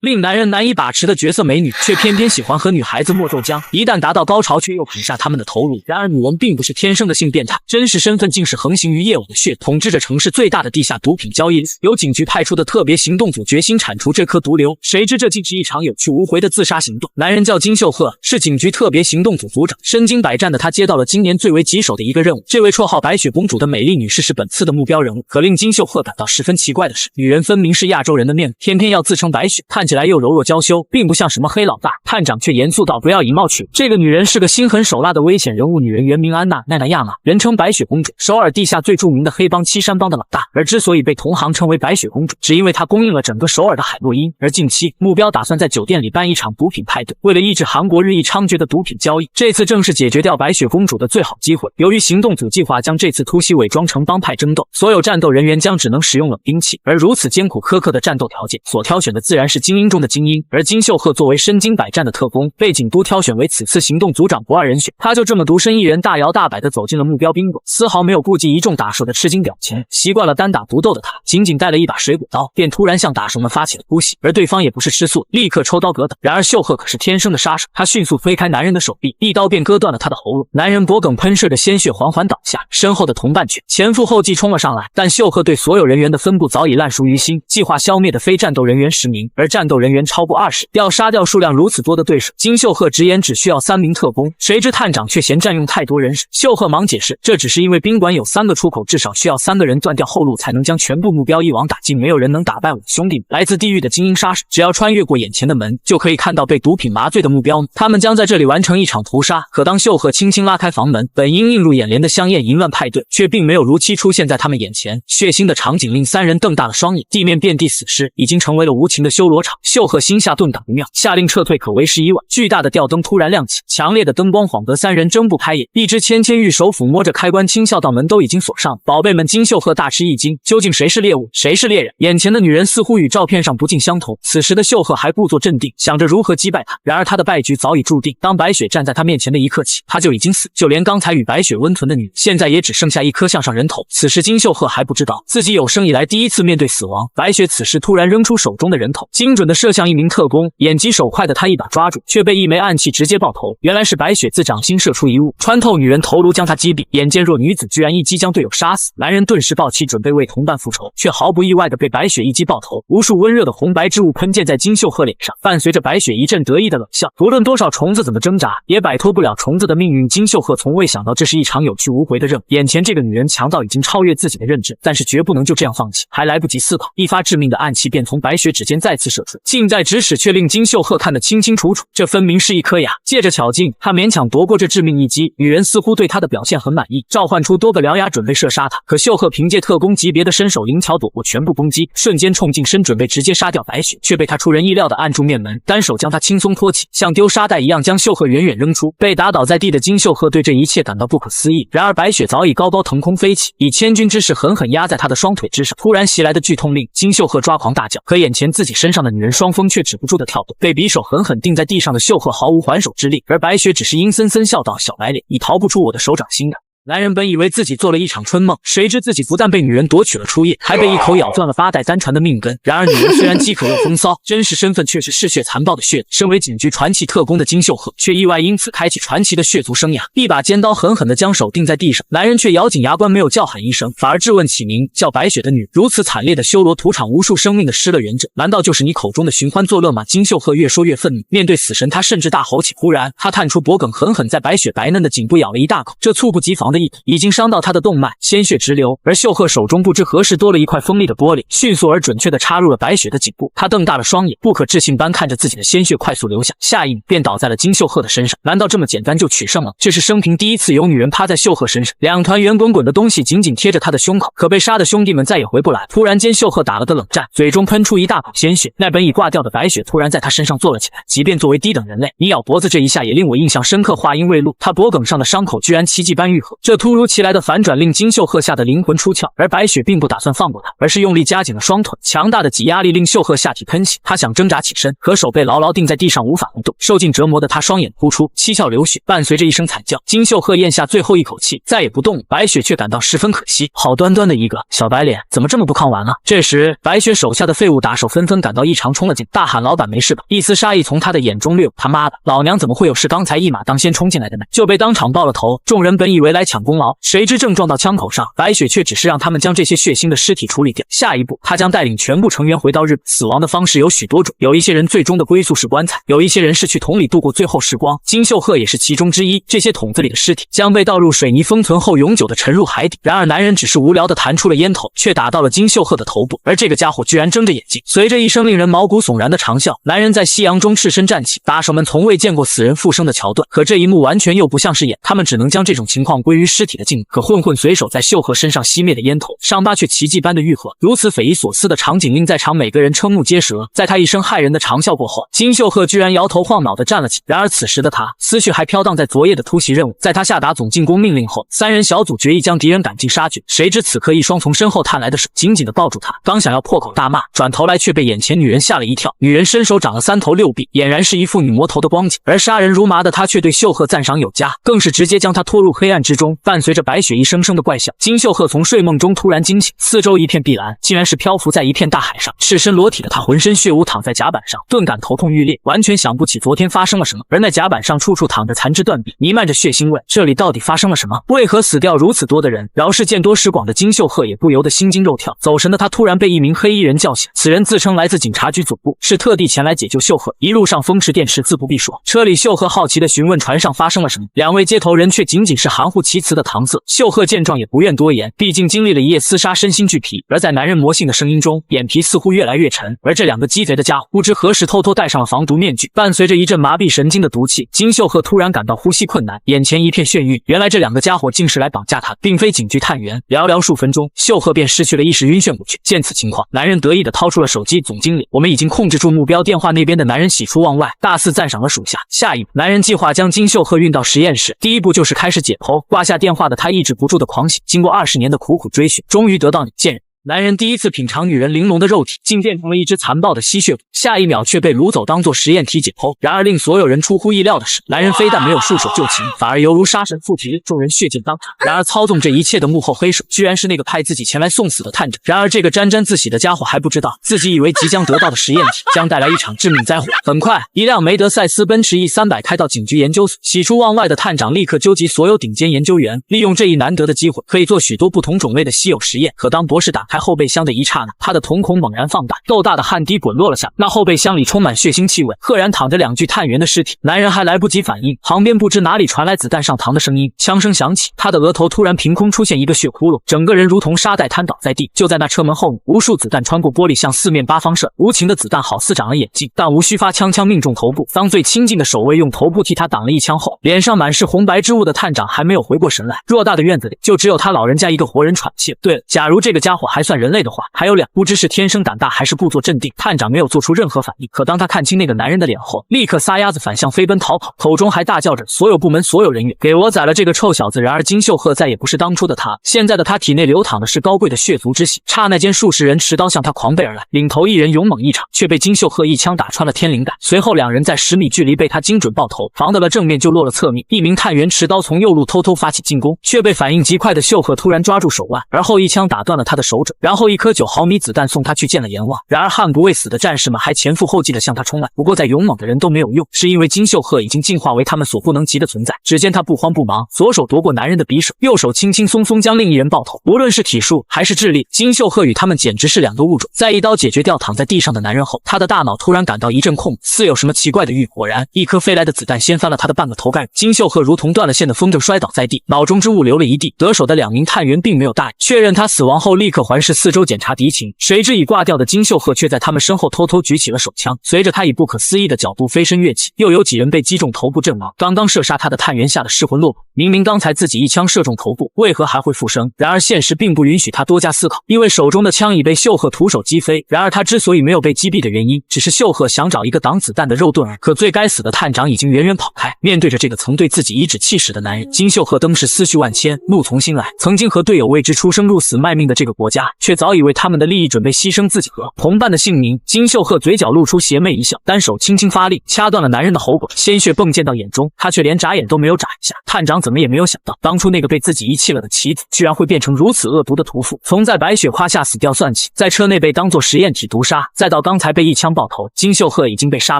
令男人难以把持的绝色美女，却偏偏喜欢和女孩子莫咒浆，一旦达到高潮，却又啃下他们的头颅。然而女人并不是天生的性变态，真实身份竟是横行于夜晚的血统治着城市最大的地下毒品交易。由警局派出的特别行动组决心铲除这颗毒瘤，谁知这竟是一场有去无回的自杀行动。男人叫金秀赫，是警局特别行动组组长，身经百战的他接到了今年最为棘手的一个任务。这位绰号白雪公主的美丽女士是本次的目标人物。可令金秀赫感到十分奇怪的是，女人分明是亚洲人的面孔，偏偏要自称白雪，看起来又柔弱娇羞，并不像什么黑老大。探长却严肃道：“不要以貌取人，这个女人是个心狠手辣的危险人物。女人原名安娜·奈奈亚玛，人称白雪公主，首尔地下最著名的黑帮七山帮的老大。而之所以被同行称为白雪公主，只因为她供应了整个首尔的海洛因。而近期目标打算在酒店里办一场毒品派对，为了抑制韩国日益猖獗的毒品交易，这次正是解决掉白雪公主的最好机会。由于行动组计划将这次突袭伪装成帮派争斗，所有战斗人员将只能使用冷兵器，而如此艰苦苛刻的战斗条件，所挑选的自然是精英中的精英。而金秀赫作为身经百战的特工，被警督挑选为此次行动组长不二人选。他就这么独身一人，大摇大摆地走进了目标宾馆，丝毫没有顾忌一众打手的吃惊表情。习惯了单打独斗的他，仅仅带了一把水果刀，便突然向打手们发起了突袭。而对方也不是吃素，立刻抽刀格挡。然而秀赫可是天生的杀手，他迅速飞开男人的手臂，一刀便割断了他的喉咙。男人脖梗喷射着鲜血缓缓倒下，身后的同伴却前赴后继冲了上来。但秀赫对所有人员的分布早已烂熟于心，计划消灭的非战斗人员10名，而战斗人员超过20，要杀掉数量如此多的对手，金秀赫直言只需要3名特工。谁知探长却嫌占用太多人手，秀赫忙解释，这只是因为宾馆有3个出口，至少需要3个人断掉后路，才能将全部目标一网打尽。没有人能打败我的兄弟们，来自地狱的精英杀手，只要穿越过眼前的门，就可以看到被毒品麻醉的目标，他们将在这里完成一场屠杀。可当秀赫轻轻拉开房门，本应映入眼帘的香艳淫乱派对，却并没有如期出现在他们眼前。血腥的场景令3人瞪大了双眼，地面遍地死尸，已经成为了无情的修罗场。秀赫心下顿感不妙，下令撤退，可为时已晚。巨大的吊灯突然亮起，强烈的灯光晃得3人睁不开眼。一只纤纤玉手抚摸着开关，轻笑道：“门都已经锁上了。”宝贝们，金秀赫大吃一惊，究竟谁是猎物，谁是猎人？眼前的女人似乎与照片上不尽相同。此时的秀赫还故作镇定，想着如何击败她。然而他的败局早已注定，当白雪站在他面前的一刻起，他就已经死。就连刚才与白雪温存的女人，现在也只剩下一颗向上人头。此时金秀赫还不知道自己有生以来第一次面对死亡。白雪此时突然扔出手中的人头，精准地射向一名特工，眼疾手快的他一把抓住，却被一枚暗器直接爆头。原来是白雪自掌心射出一物，穿透女人头颅将她击毙。眼见弱女子居然一击将队友杀死，男人顿时抱起准备为同伴复仇，却毫不意外的被白雪一击爆头。无数温热的红白之物喷溅在金秀赫脸上，伴随着白雪一阵得意的冷笑。无论多少虫子怎么挣扎，也摆脱不了虫子的命运。金秀赫从未想到这是一场有去无回的任务，眼前这个女人强到已经超越自己的认知，但是绝不能就这样放弃。还来不及思考，一发致命的暗器便从白雪指尖再次射出，近在咫尺，却令金秀赫看得清清楚楚，这分明是一颗牙。借着巧劲，他勉强夺过这致命一击。女人似乎对他的表现很满意，召唤出多个獠牙准备射杀他。可秀赫凭借特工级别的身手灵巧躲过全部攻击，瞬间冲进身准备直接杀掉白雪，却被他出人意料的按住面门，单手将他轻松托起，像丢沙袋一样将秀赫远远扔出。被打倒在地的金秀赫对这一切感到不可思议。然而白雪早已高高腾空飞起，以千钧之势狠狠压在他的双腿之上。突然袭来的剧痛令金秀赫抓狂大叫，可眼前自己身上的女人双峰却止不住的跳动。被匕首狠狠钉在地上的秀赫毫无还手之力，而白雪只是阴森森笑道：“小白脸，你逃不出我的手掌心的。”男人本以为自己做了一场春梦，谁知自己不但被女人夺取了初夜，还被一口咬断了8代单传的命根。然而女人虽然饥渴又风骚，真实身份却是嗜血残暴的血。身为警局传奇特工的金秀赫，却意外因此开启传奇的血族生涯。一把尖刀狠狠地将手钉在地上，男人却咬紧牙关，没有叫喊一声，反而质问起名叫白雪的女人：“如此惨烈的修罗屠场，无数生命的失了人证，难道就是你口中的寻欢作乐吗？”金秀赫越说越愤怒，面对死神，他甚至大吼起。忽然，他探出脖梗，狠狠在白雪白嫩的颈部咬了一大口。这猝不及防的一口，已经伤到他的动脉，鲜血直流。而秀赫手中不知何时多了一块锋利的玻璃，迅速而准确地插入了白雪的颈部。他瞪大了双眼，不可置信般看着自己的鲜血快速流下，下一秒便倒在了金秀赫的身上。难道这么简单就取胜了？这是生平第一次有女人趴在秀赫身上，2团圆滚滚的东西紧紧贴着他的胸口。可被杀的兄弟们再也回不来。突然间，秀赫打了个冷战，嘴中喷出一大口鲜血。那本已挂掉的白雪突然在他身上坐了起来。即便作为低等人类，你咬脖子这一下也令我印象深刻。话音未落，他脖梗上的伤口居然奇迹般愈合。这突如其来的反转令金秀赫吓得灵魂出窍，而白雪并不打算放过他，而是用力夹紧了双腿，强大的挤压力令秀赫下体喷血，他想挣扎起身，可手被牢牢定在地上，无法移动。受尽折磨的他双眼突出，七窍流血，伴随着一声惨叫，金秀赫咽下最后一口气，再也不动了。白雪却感到十分可惜，好端端的一个小白脸，怎么这么不抗玩了？这时，白雪手下的废物打手纷纷感到异常，冲了进，大喊：“老板没事吧？”一丝杀意从他的眼中掠过，他妈的，老娘怎么会有事？刚才一马当先冲进来的呢，就被当场爆了头。众人本以为来抢功劳，谁知正撞到枪口上，白雪却只是让他们将这些血腥的尸体处理掉。下一步，他将带领全部成员回到日本。死亡的方式有许多种，有一些人最终的归宿是棺材，有一些人是去桶里度过最后时光。金秀赫也是其中之一。这些桶子里的尸体将被倒入水泥封存后，永久的沉入海底。然而男人只是无聊的弹出了烟头，却打到了金秀赫的头部，而这个家伙居然睁着眼睛。随着一声令人毛骨悚然的长啸，男人在夕阳中赤身站起。打手们从未见过死人复生的桥段，可这一幕完全又不像是演，他们只能将这种情况归于尸体的境遇。可混混随手在秀赫身上熄灭的烟头，伤疤却奇迹般的愈合。如此匪夷所思的场景令在场每个人瞠目结舌。在他一声骇人的长啸过后，金秀赫居然摇头晃脑地站了起。然而此时的他思绪还飘荡在昨夜的突袭任务。在他下达总进攻命令后，三人小组决意将敌人赶尽杀绝。谁知此刻一双从身后探来的手紧紧地抱住他，刚想要破口大骂，转头来却被眼前女人吓了一跳。女人身手长了三头六臂，俨然是一副女魔头的光景。而杀人如麻的他却对秀赫赞赏有加，更是直接将他拖入黑暗之中。伴随着白雪一声声的怪笑，金秀赫从睡梦中突然惊醒，四周一片碧蓝，竟然是漂浮在一片大海上。赤身裸体的他浑身血污，躺在甲板上，顿感头痛欲裂，完全想不起昨天发生了什么。而那甲板上处处躺着残肢断臂，弥漫着血腥味，这里到底发生了什么？为何死掉如此多的人？饶是见多识广的金秀赫也不由得心惊肉跳。走神的他突然被一名黑衣人叫醒，此人自称来自警察局总部，是特地前来解救秀赫。一路上风驰电驰，自不必说。车里秀赫好奇地询问船上发生了什么，两位接头人却仅仅是含糊其辞的搪塞。秀赫见状也不愿多言，毕竟经历了一夜厮杀，身心俱疲。而在男人魔性的声音中，眼皮似乎越来越沉。而这两个鸡贼的家伙不知何时偷偷戴上了防毒面具，伴随着一阵麻痹神经的毒气，金秀赫突然感到呼吸困难，眼前一片眩晕。原来这两个家伙竟是来绑架他，并非警局探员。寥寥数分钟，秀赫便失去了意识，晕眩过去。见此情况，男人得意地掏出了手机：“总经理，我们已经控制住目标。”电话那边的男人喜出望外，大肆赞赏了属下。下一步，男人计划将金秀赫运到实验室，第一步就是开始解剖。挂下电话的他抑制不住的狂喜，经过20年的苦苦追寻，终于得到你贱人。男人第一次品尝女人玲珑的肉体，竟变成了一只残暴的吸血鬼，下一秒却被掳走当做实验体解剖。然而令所有人出乎意料的是，男人非但没有束手就擒，反而犹如杀神附体，众人血溅当场。然而操纵这一切的幕后黑手，居然是那个派自己前来送死的探长。然而这个沾沾自喜的家伙还不知道，自己以为即将得到的实验体将带来一场致命灾祸。很快，一辆梅德赛斯奔驰 E300开到警局研究所，喜出望外的探长立刻纠集所有顶尖研究员，利用这一难得的机会，可以做许多不同种类的稀有实验。可当博士打开后备箱的一刹那，他的瞳孔猛然放大，豆大的汗滴滚落了下来。那后备箱里充满血腥气味，赫然躺着2具探员的尸体。男人还来不及反应，旁边不知哪里传来子弹上膛的声音，枪声响起，他的额头突然凭空出现一个血窟窿，整个人如同沙袋瘫倒在地。就在那车门后面，无数子弹穿过玻璃向四面八方射，无情的子弹好似长了眼睛，但无需发枪命中头部。当最亲近的守卫用头部替他挡了一枪后，脸上满是红白之物的探长还没有回过神来。偌大的院子里，就只有他老人家一个活人喘气。对了，假如这个家伙还算人类的话，还有2，不知是天生胆大还是故作镇定。探长没有做出任何反应，可当他看清那个男人的脸后，立刻撒丫子反向飞奔逃跑，口中还大叫着：“所有部门所有人员，给我宰了这个臭小子！”然而金秀赫再也不是当初的他，现在的他体内流淌的是高贵的血族之血。刹那间，数十人持刀向他狂奔而来，领头一人勇猛异常，却被金秀赫一枪打穿了天灵盖。随后2人在10米距离被他精准爆头，防得了正面就落了侧面。一名探员持刀从右路偷偷发起进攻，却被反应极快的秀赫突然抓住手腕，而后一枪打断了他的手肘，然后1颗9毫米子弹送他去见了阎王。然而悍不畏死的战士们还前赴后继地向他冲来，不过再勇猛的人都没有用，是因为金秀赫已经进化为他们所不能及的存在。只见他不慌不忙，左手夺过男人的匕首，右手轻轻松松将另一人爆头。无论是体术还是智力，金秀赫与他们简直是2个物种。在一刀解决掉躺在地上的男人后，他的大脑突然感到一阵空，似有什么奇怪的预果然，一颗飞来的子弹掀翻了他的半个头盖。金秀赫如同断了线的风筝摔倒在地，脑中之物流了一地。得手的2名探员并没有大意，确认他死亡后立刻环完事四周检查敌情，谁知已挂掉的金秀赫却在他们身后偷偷举起了手枪，随着他以不可思议的角度飞身跃起，又有几人被击中头部阵亡。刚刚射杀他的探员吓得失魂落魄，明明刚才自己一枪射中头部，为何还会复生？然而现实并不允许他多加思考，因为手中的枪已被秀赫徒手击飞。然而他之所以没有被击毙的原因，只是秀赫想找一个挡子弹的肉盾儿。可最该死的探长已经远远跑开。面对着这个曾对自己颐指气使的男人，金秀赫登时思绪万千，怒从心来。曾经和队友为之出生入死卖命的这个国家，却早已为他们的利益准备牺牲自己和同伴的性命。金秀赫嘴角露出邪魅一笑，单手轻轻发力，掐断了男人的喉管，鲜血迸溅到眼中，他却连眨眼都没有眨一下。探长怎么也没有想到，当初那个被自己遗弃了的棋子，居然会变成如此恶毒的屠夫。从在白雪胯下死掉算起，在车内被当作实验体毒杀，再到刚才被一枪爆头，金秀赫已经被杀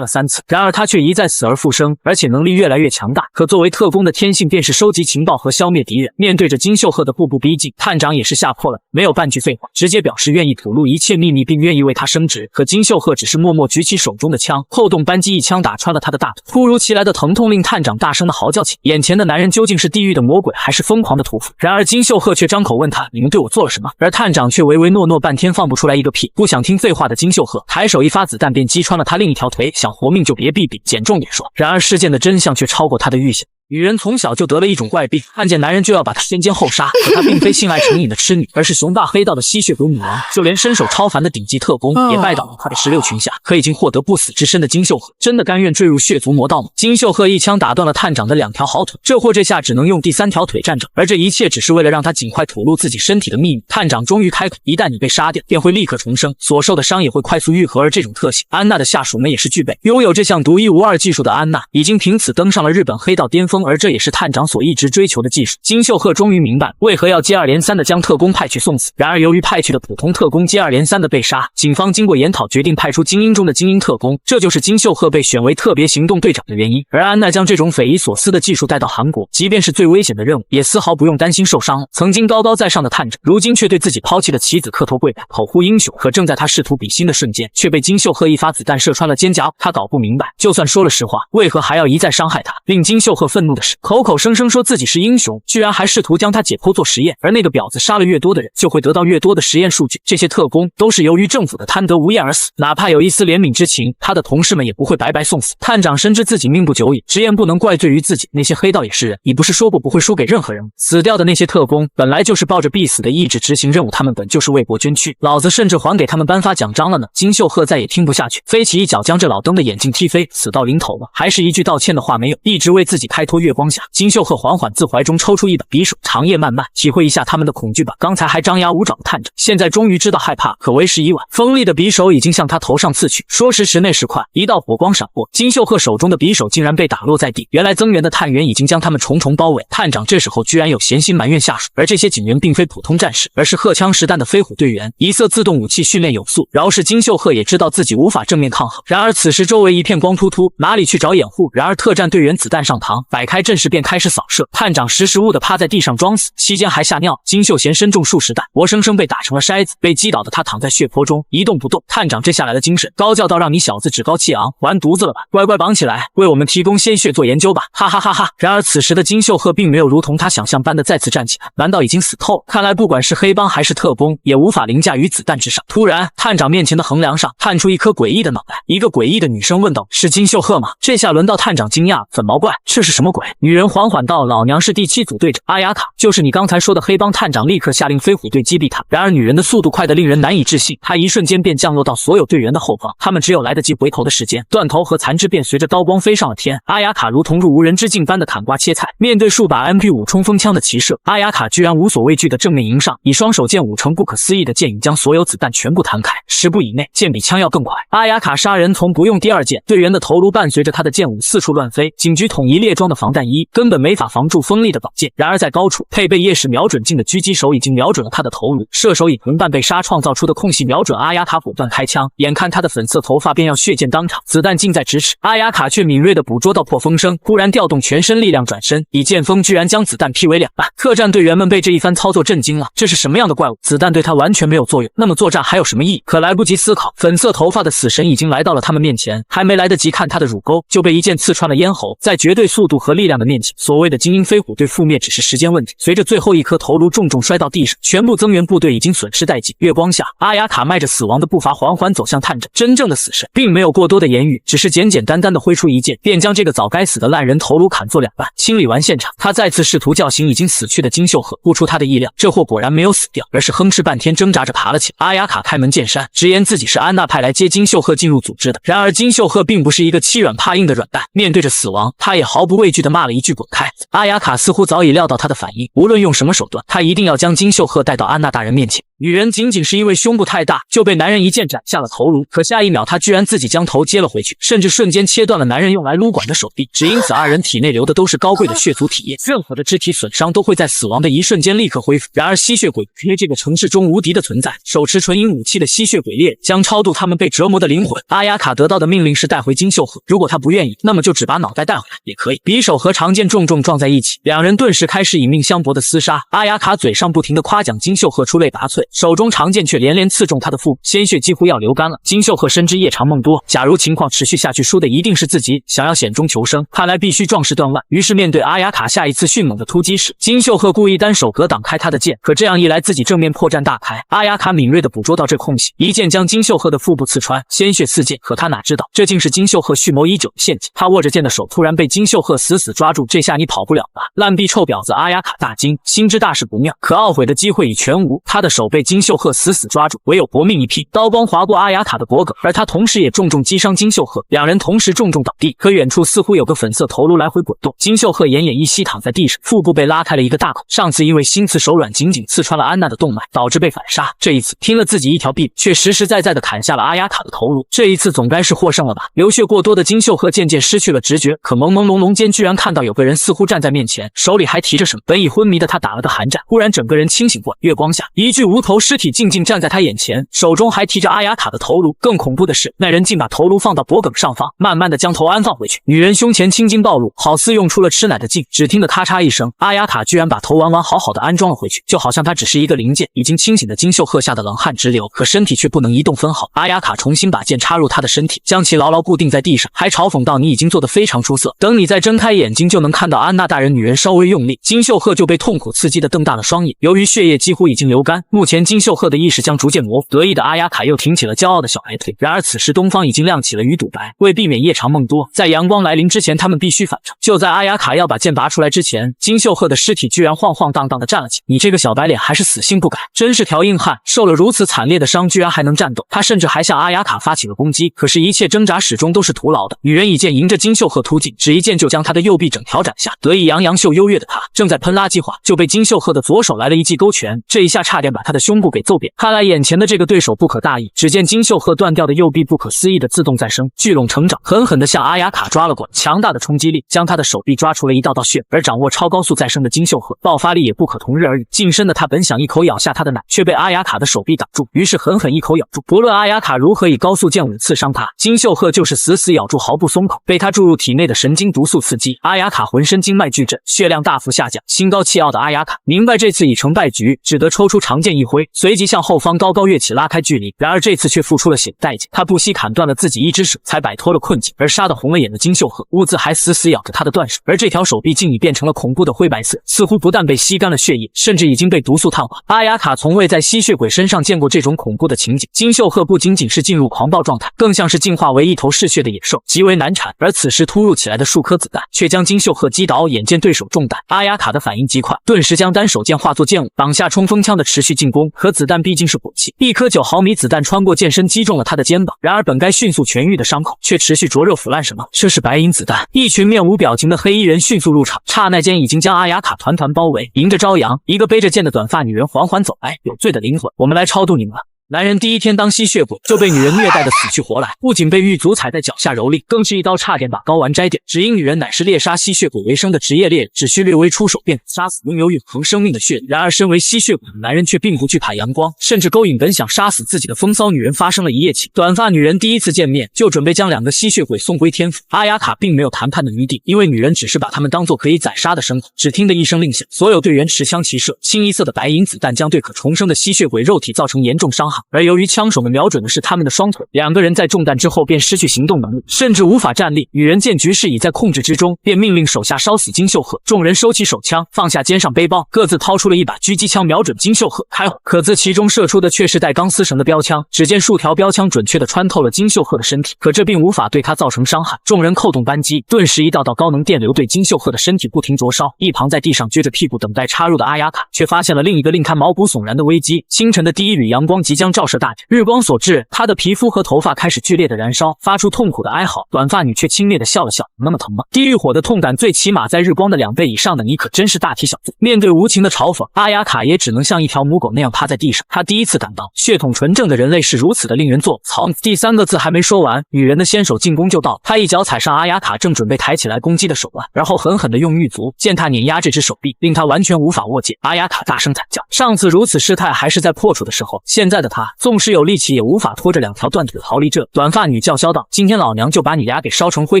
了3次。然而他却一再死而复生，而且能力越来越强大。可作为特工的天性便是收集情报和消灭敌人。面对着金秀赫的步步逼近，探长也是吓破了，没有半句废话，直接表示愿意吐露一切秘密，并愿意为他升职。可金秀赫只是默默举起手中的枪，后动扳机一枪打穿了他的大腿。突如其来的疼痛令探长大声的嚎叫起，眼前的男人究竟是地狱的魔鬼，还是疯狂的屠夫？然而金秀赫却张口问他：“你们对我做了什么？”而探长却唯唯诺诺半天放不出来一个屁。不想听废话的金秀赫抬手一发子弹便击穿了他另一条腿，想活命就别避避，捡重点说。然而事件的真相却超过他的预想。女人从小就得了一种怪病，看见男人就要把他先奸后杀。可她并非性爱成瘾的痴女，而是雄霸黑道的吸血鬼女王。就连身手超凡的顶级特工也拜倒了她的16群下。可已经获得不死之身的金秀赫，真的甘愿坠入血族魔道吗？金秀赫一枪打断了探长的2条好腿，这货这下只能用第3条腿站着。而这一切只是为了让他尽快吐露自己身体的秘密。探长终于开口：一旦你被杀掉，便会立刻重生，所受的伤也会快速愈合。而这种特性，安娜的下属们也是具备。拥有这项独一无二技术的安娜，已经凭此登上了日本黑道巅峰，而这也是探长所一直追求的技术。金秀赫终于明白为何要接二连三的将特工派去送死。然而由于派去的普通特工接二连三的被杀，警方经过研讨决定派出精英中的精英特工，这就是金秀赫被选为特别行动队长的原因。而安奈将这种匪夷所思的技术带到韩国，即便是最危险的任务，也丝毫不用担心受伤了。曾经高高在上的探长，如今却对自己抛弃的棋子磕头跪拜，口呼英雄。可正在他试图比心的瞬间，却被金秀赫一发子弹射穿了肩胛。他搞不明白，就算说了实话，为何还要一再伤害他？令金秀赫愤怒的是，口口声声说自己是英雄，居然还试图将他解剖做实验。而那个婊子杀了越多的人，就会得到越多的实验数据。这些特工都是由于政府的贪得无厌而死，哪怕有一丝怜悯之情，他的同事们也不会白白送死。探长深知自己命不久矣，直言不能怪罪于自己。那些黑道也是人，你不是说过不会输给任何人吗？死掉的那些特工本来就是抱着必死的意志执行任务，他们本就是为国捐躯，老子甚至还给他们颁发奖章了呢。金秀赫再也听不下去，飞起一脚将这老登的眼镜踢飞。死到临头了，还是一句道歉的话没有，一直为自己开脱月光下。金秀赫缓缓自怀中抽出一把匕首，长夜漫漫，体会一下他们的恐惧吧。刚才还张牙舞爪的探着，现在终于知道害怕，可为时已晚。锋利的匕首已经向他头上刺去，说时迟那时快，一道火光闪过，金秀赫手中的匕首竟然被打落在地。原来增援的探员已经将他们重重包围，探长这时候居然有闲心埋怨下属。而这些警员并非普通战士，而是荷枪实弹的飞虎队员，一色自动武器训练有素。饶是金秀赫也知道自己无法正面抗衡。然而此时周围一片光秃秃，哪里去找掩护？然而特战队员子弹上膛，摆开阵势便开始扫射。探长识时务的趴在地上装死，期间还吓尿。金秀贤身中数十弹，活生生被打成了筛子。被击倒的他躺在血泊中一动不动。探长这下来了精神，高叫道：“让你小子趾高气昂，完犊子了吧？乖乖绑起来，为我们提供鲜血做研究吧！”哈哈哈哈！然而此时的金秀赫并没有如同他想象般的再次站起来，难道已经死透了？看来不管是黑帮还是特工，也无法凌驾于子弹之上。突然，探长面前的横梁上探出一颗诡异的脑袋，一个诡异的女声问道：“是金秀赫吗？”这下轮到探长惊讶，粉毛怪，这是什么鬼？女人缓缓道：“老娘是第7组队长阿雅卡，就是你刚才说的黑帮。”探长立刻下令飞虎队击毙他。然而女人的速度快得令人难以置信，她一瞬间便降落到所有队员的后方，他们只有来得及回头的时间，断头和残肢便随着刀光飞上了天。阿雅卡如同入无人之境般的砍瓜切菜，面对数把 MP5 冲锋枪的齐射，阿雅卡居然无所畏惧的正面迎上，以双手剑舞成不可思议的剑影，将所有子弹全部弹开。10步以内，剑比枪要更快。阿雅卡杀人从不用第二剑，队员的头颅伴随着他的剑舞四处乱飞，警局统一列装的防弹衣根本没法防住锋利的宝剑。然而在高处配备夜视瞄准镜的狙击手已经瞄准了他的头颅，射手以同伴被杀创造出的空隙瞄准阿雅卡，果断开枪，眼看他的粉色头发便要血溅当场，子弹近在咫尺，阿雅卡却敏锐地捕捉到破风声，忽然调动全身力量转身，以剑锋居然将子弹劈为2半。特战队员们被这一番操作震惊了，这是什么样的怪物？子弹对他完全没有作用，那么作战还有什么意义？可来不及思考，粉色头发的死神已经来到了他们面前，还没来得及看他的乳沟，就被一剑刺穿了咽喉。在绝对速度和和力量的面前，所谓的精英飞虎队覆灭只是时间问题。随着最后一颗头颅重重摔到地上，全部增援部队已经损失殆尽。月光下，阿雅卡迈着死亡的步伐缓缓走向探针。真正的死神并没有过多的言语，只是简简单单的挥出一剑，便将这个早该死的烂人头颅砍作两半。清理完现场，他再次试图叫醒已经死去的金秀赫。不出他的意料，这货果然没有死掉，而是哼哧半天挣扎着爬了起来。阿雅卡开门见山，直言自己是安娜派来接金秀赫进入组织的。然而金秀赫并不是一个欺软怕硬的软蛋，面对着死亡，他也毫不畏惧地骂了一句滚开。阿雅卡似乎早已料到他的反应，无论用什么手段，他一定要将金秀赫带到安娜大人面前。女人仅仅是因为胸部太大，就被男人一剑斩下了头颅，可下一秒她居然自己将头接了回去，甚至瞬间切断了男人用来撸管的手臂。只因此二人体内流的都是高贵的血族体液，任何的肢体损伤都会在死亡的一瞬间立刻恢复。然而吸血鬼猎这个城市中无敌的存在，手持纯银武器的吸血鬼猎将超度他们被折磨的灵魂。阿雅卡得到的命令是带回金秀赫，如果他不愿意，那么就只把脑袋带回来也可以。匕首和长剑重重撞在一起，两人顿时开始以命相搏的厮杀。阿雅卡嘴上不停地夸奖金秀赫出类拔萃，手中长剑却连连刺中他的腹部，鲜血几乎要流干了。金秀赫深知夜长梦多，假如情况持续下去，输的一定是自己。想要险中求生，看来必须壮士断腕。于是面对阿雅卡下一次迅猛的突击时，金秀赫故意单手格挡开他的剑，可这样一来，自己正面破绽大开。阿雅卡敏锐地捕捉到这空隙，一剑将金秀赫的腹部刺穿，鲜血四溅。可他哪知道，这竟是金秀赫蓄谋已久的陷阱。他握着剑的手突然被金秀赫死死抓住，这下你跑不了了！烂逼臭婊子！阿雅卡大惊，心知大事不妙，可懊悔的机会已全无。他的手被金秀赫死死抓住，唯有搏命一拼。刀光划过阿雅卡的脖颈，而他同时也重重击伤金秀赫，两人同时重重倒地。可远处似乎有个粉色头颅来回滚动，金秀赫奄奄一息躺在地上，腹部被拉开了一个大口。上次因为心慈手软，紧紧刺穿了安娜的动脉，导致被反杀。这一次拼了自己一条臂，却实实在在的砍下了阿雅卡的头颅。这一次总该是获胜了吧？流血过多的金秀赫渐渐失去了直觉，可朦朦胧胧间居然看到有个人似乎站在面前，手里还提着什么。本已昏迷的他打了个寒战，忽然整个人清醒过来。月光下，一具无头尸体静静站在他眼前，手中还提着阿雅卡的头颅。更恐怖的是，那人竟把头颅放到脖颈上方，慢慢的将头安放回去。女人胸前青筋暴露，好似用出了吃奶的劲。只听得咔嚓一声，阿雅卡居然把头完完好好的安装了回去，就好像他只是一个零件。已经清醒的金秀赫吓得冷汗直流，可身体却不能移动分毫。阿雅卡重新把剑插入他的身体，将其牢牢固定在地上，还嘲讽道：“你已经做得非常出色，等你再睁开眼睛，就能看到安娜大人。”女人稍微用力，金秀赫就被痛苦刺激的瞪大了双眼。由于血液几乎已经流干，目前金秀赫的意识将逐渐模糊。得意的阿雅卡又挺起了骄傲的小白腿。然而此时东方已经亮起了鱼肚白，为避免夜长梦多，在阳光来临之前，他们必须返程。就在阿雅卡要把剑拔出来之前，金秀赫的尸体居然晃晃荡荡的站了起来。你这个小白脸还是死性不改，真是条硬汉，受了如此惨烈的伤，居然还能战斗。他甚至还向阿雅卡发起了攻击，可是一切挣扎始终都是徒劳的。女人一剑迎着金秀赫突进，只一剑就将他的右臂整条斩下。得意洋洋秀优越的他正在喷垃圾话，就被金秀赫的左手来了一记勾拳，这一下差点把他的胸部给揍扁。看来眼前的这个对手不可大意。只见金秀赫断掉的右臂不可思议的自动再生，聚拢成长，狠狠地向阿雅卡抓了过来。强大的冲击力将他的手臂抓出了一道道血，而掌握超高速再生的金秀赫爆发力也不可同日而语。近身的他本想一口咬下他的奶，却被阿雅卡的手臂挡住，于是狠狠一口咬住。不论阿雅卡如何以高速剑舞刺伤他，金秀赫就是死死咬住，毫不松口。被他注入体内的神经毒素刺激，阿雅卡浑身经脉剧震，血量大幅下降。心高气傲的阿雅卡明白这次已成败局，只得抽出长剑一挥，随即向后方高高跃起，拉开距离。然而这次却付出了血的代价，他不惜砍断了自己一只手，才摆脱了困境。而杀得红了眼的金秀赫兀自还死死咬着他的断手，而这条手臂竟已变成了恐怖的灰白色，似乎不但被吸干了血液，甚至已经被毒素碳化。阿雅卡从未在吸血鬼身上见过这种恐怖的情景，金秀赫不仅仅是进入狂暴状态，更像是进化为一头嗜血的野兽，极为难缠。而此时突入起来的数颗子弹却将金秀赫击倒。眼见对手中弹，阿雅卡的反应极快，顿时将单手剑化作剑舞，挡下冲锋枪的持续进攻。可子弹毕竟是武器，一颗9毫米子弹穿过剑身击中了他的肩膀，然而本该迅速痊愈的伤口却持续灼热腐烂。什么？这是白银子弹！一群面无表情的黑衣人迅速入场，刹那间已经将阿雅卡团团包围。迎着朝阳，一个背着剑的短发女人缓缓走来，有罪的灵魂，我们来超度你们了。男人第一天当吸血鬼就被女人虐待的死去活来，不仅被狱卒踩在脚下蹂躏，更是一刀差点把睾丸摘掉。只因女人乃是猎杀吸血鬼为生的职业猎人，只需略微出手便杀死拥有永恒生命的血人。然而身为吸血鬼的男人却并不惧怕阳光，甚至勾引本想杀死自己的风骚女人发生了一夜情。短发女人第一次见面就准备将2个吸血鬼送归天府，阿雅卡并没有谈判的余地，因为女人只是把他们当作可以宰杀的牲口。只听得一声令下，所有队员持枪齐射，清一色的白银子弹将对可重生的吸血鬼肉体造成严重伤害。抗。而由于枪手们瞄准的是他们的双腿，两个人在中弹之后便失去行动能力，甚至无法站立。女人见局势已在控制之中，便命令手下烧死金秀赫。众人收起手枪，放下肩上背包，各自掏出了一把狙击枪，瞄准金秀赫开火。可自其中射出的却是带钢丝绳的标枪，只见数条标枪准确地穿透了金秀赫的身体，可这并无法对他造成伤害。众人扣动扳机，顿时一道道高能电流对金秀赫的身体不停灼烧。一旁在地上撅着屁股等待插入的阿雅卡，却发现了另一个令他毛骨悚然的危机。清晨的第一缕阳光即将照射大地，日光所致，他的皮肤和头发开始剧烈的燃烧，发出痛苦的哀嚎。短发女却轻蔑地笑了笑，那么疼吗？地狱火的痛感最起码在日光的2倍以上的你可真是大体小子。面对无情的嘲讽，阿雅卡也只能像一条母狗那样趴在地上。他第一次感到血统纯正的人类是如此的令人作操。第3个字还没说完，女人的先手进攻就到了。他一脚踩上阿雅卡正准备抬起来攻击的手腕，然后狠狠地用玉足践踏碾压这只手臂，令他完全无法握紧。阿雅卡大声惨叫。上次如此失态还是在破处的时候，现在的他纵使有力气也无法拖着2条断腿逃离这。短发女叫嚣道：“今天老娘就把你俩给烧成灰！”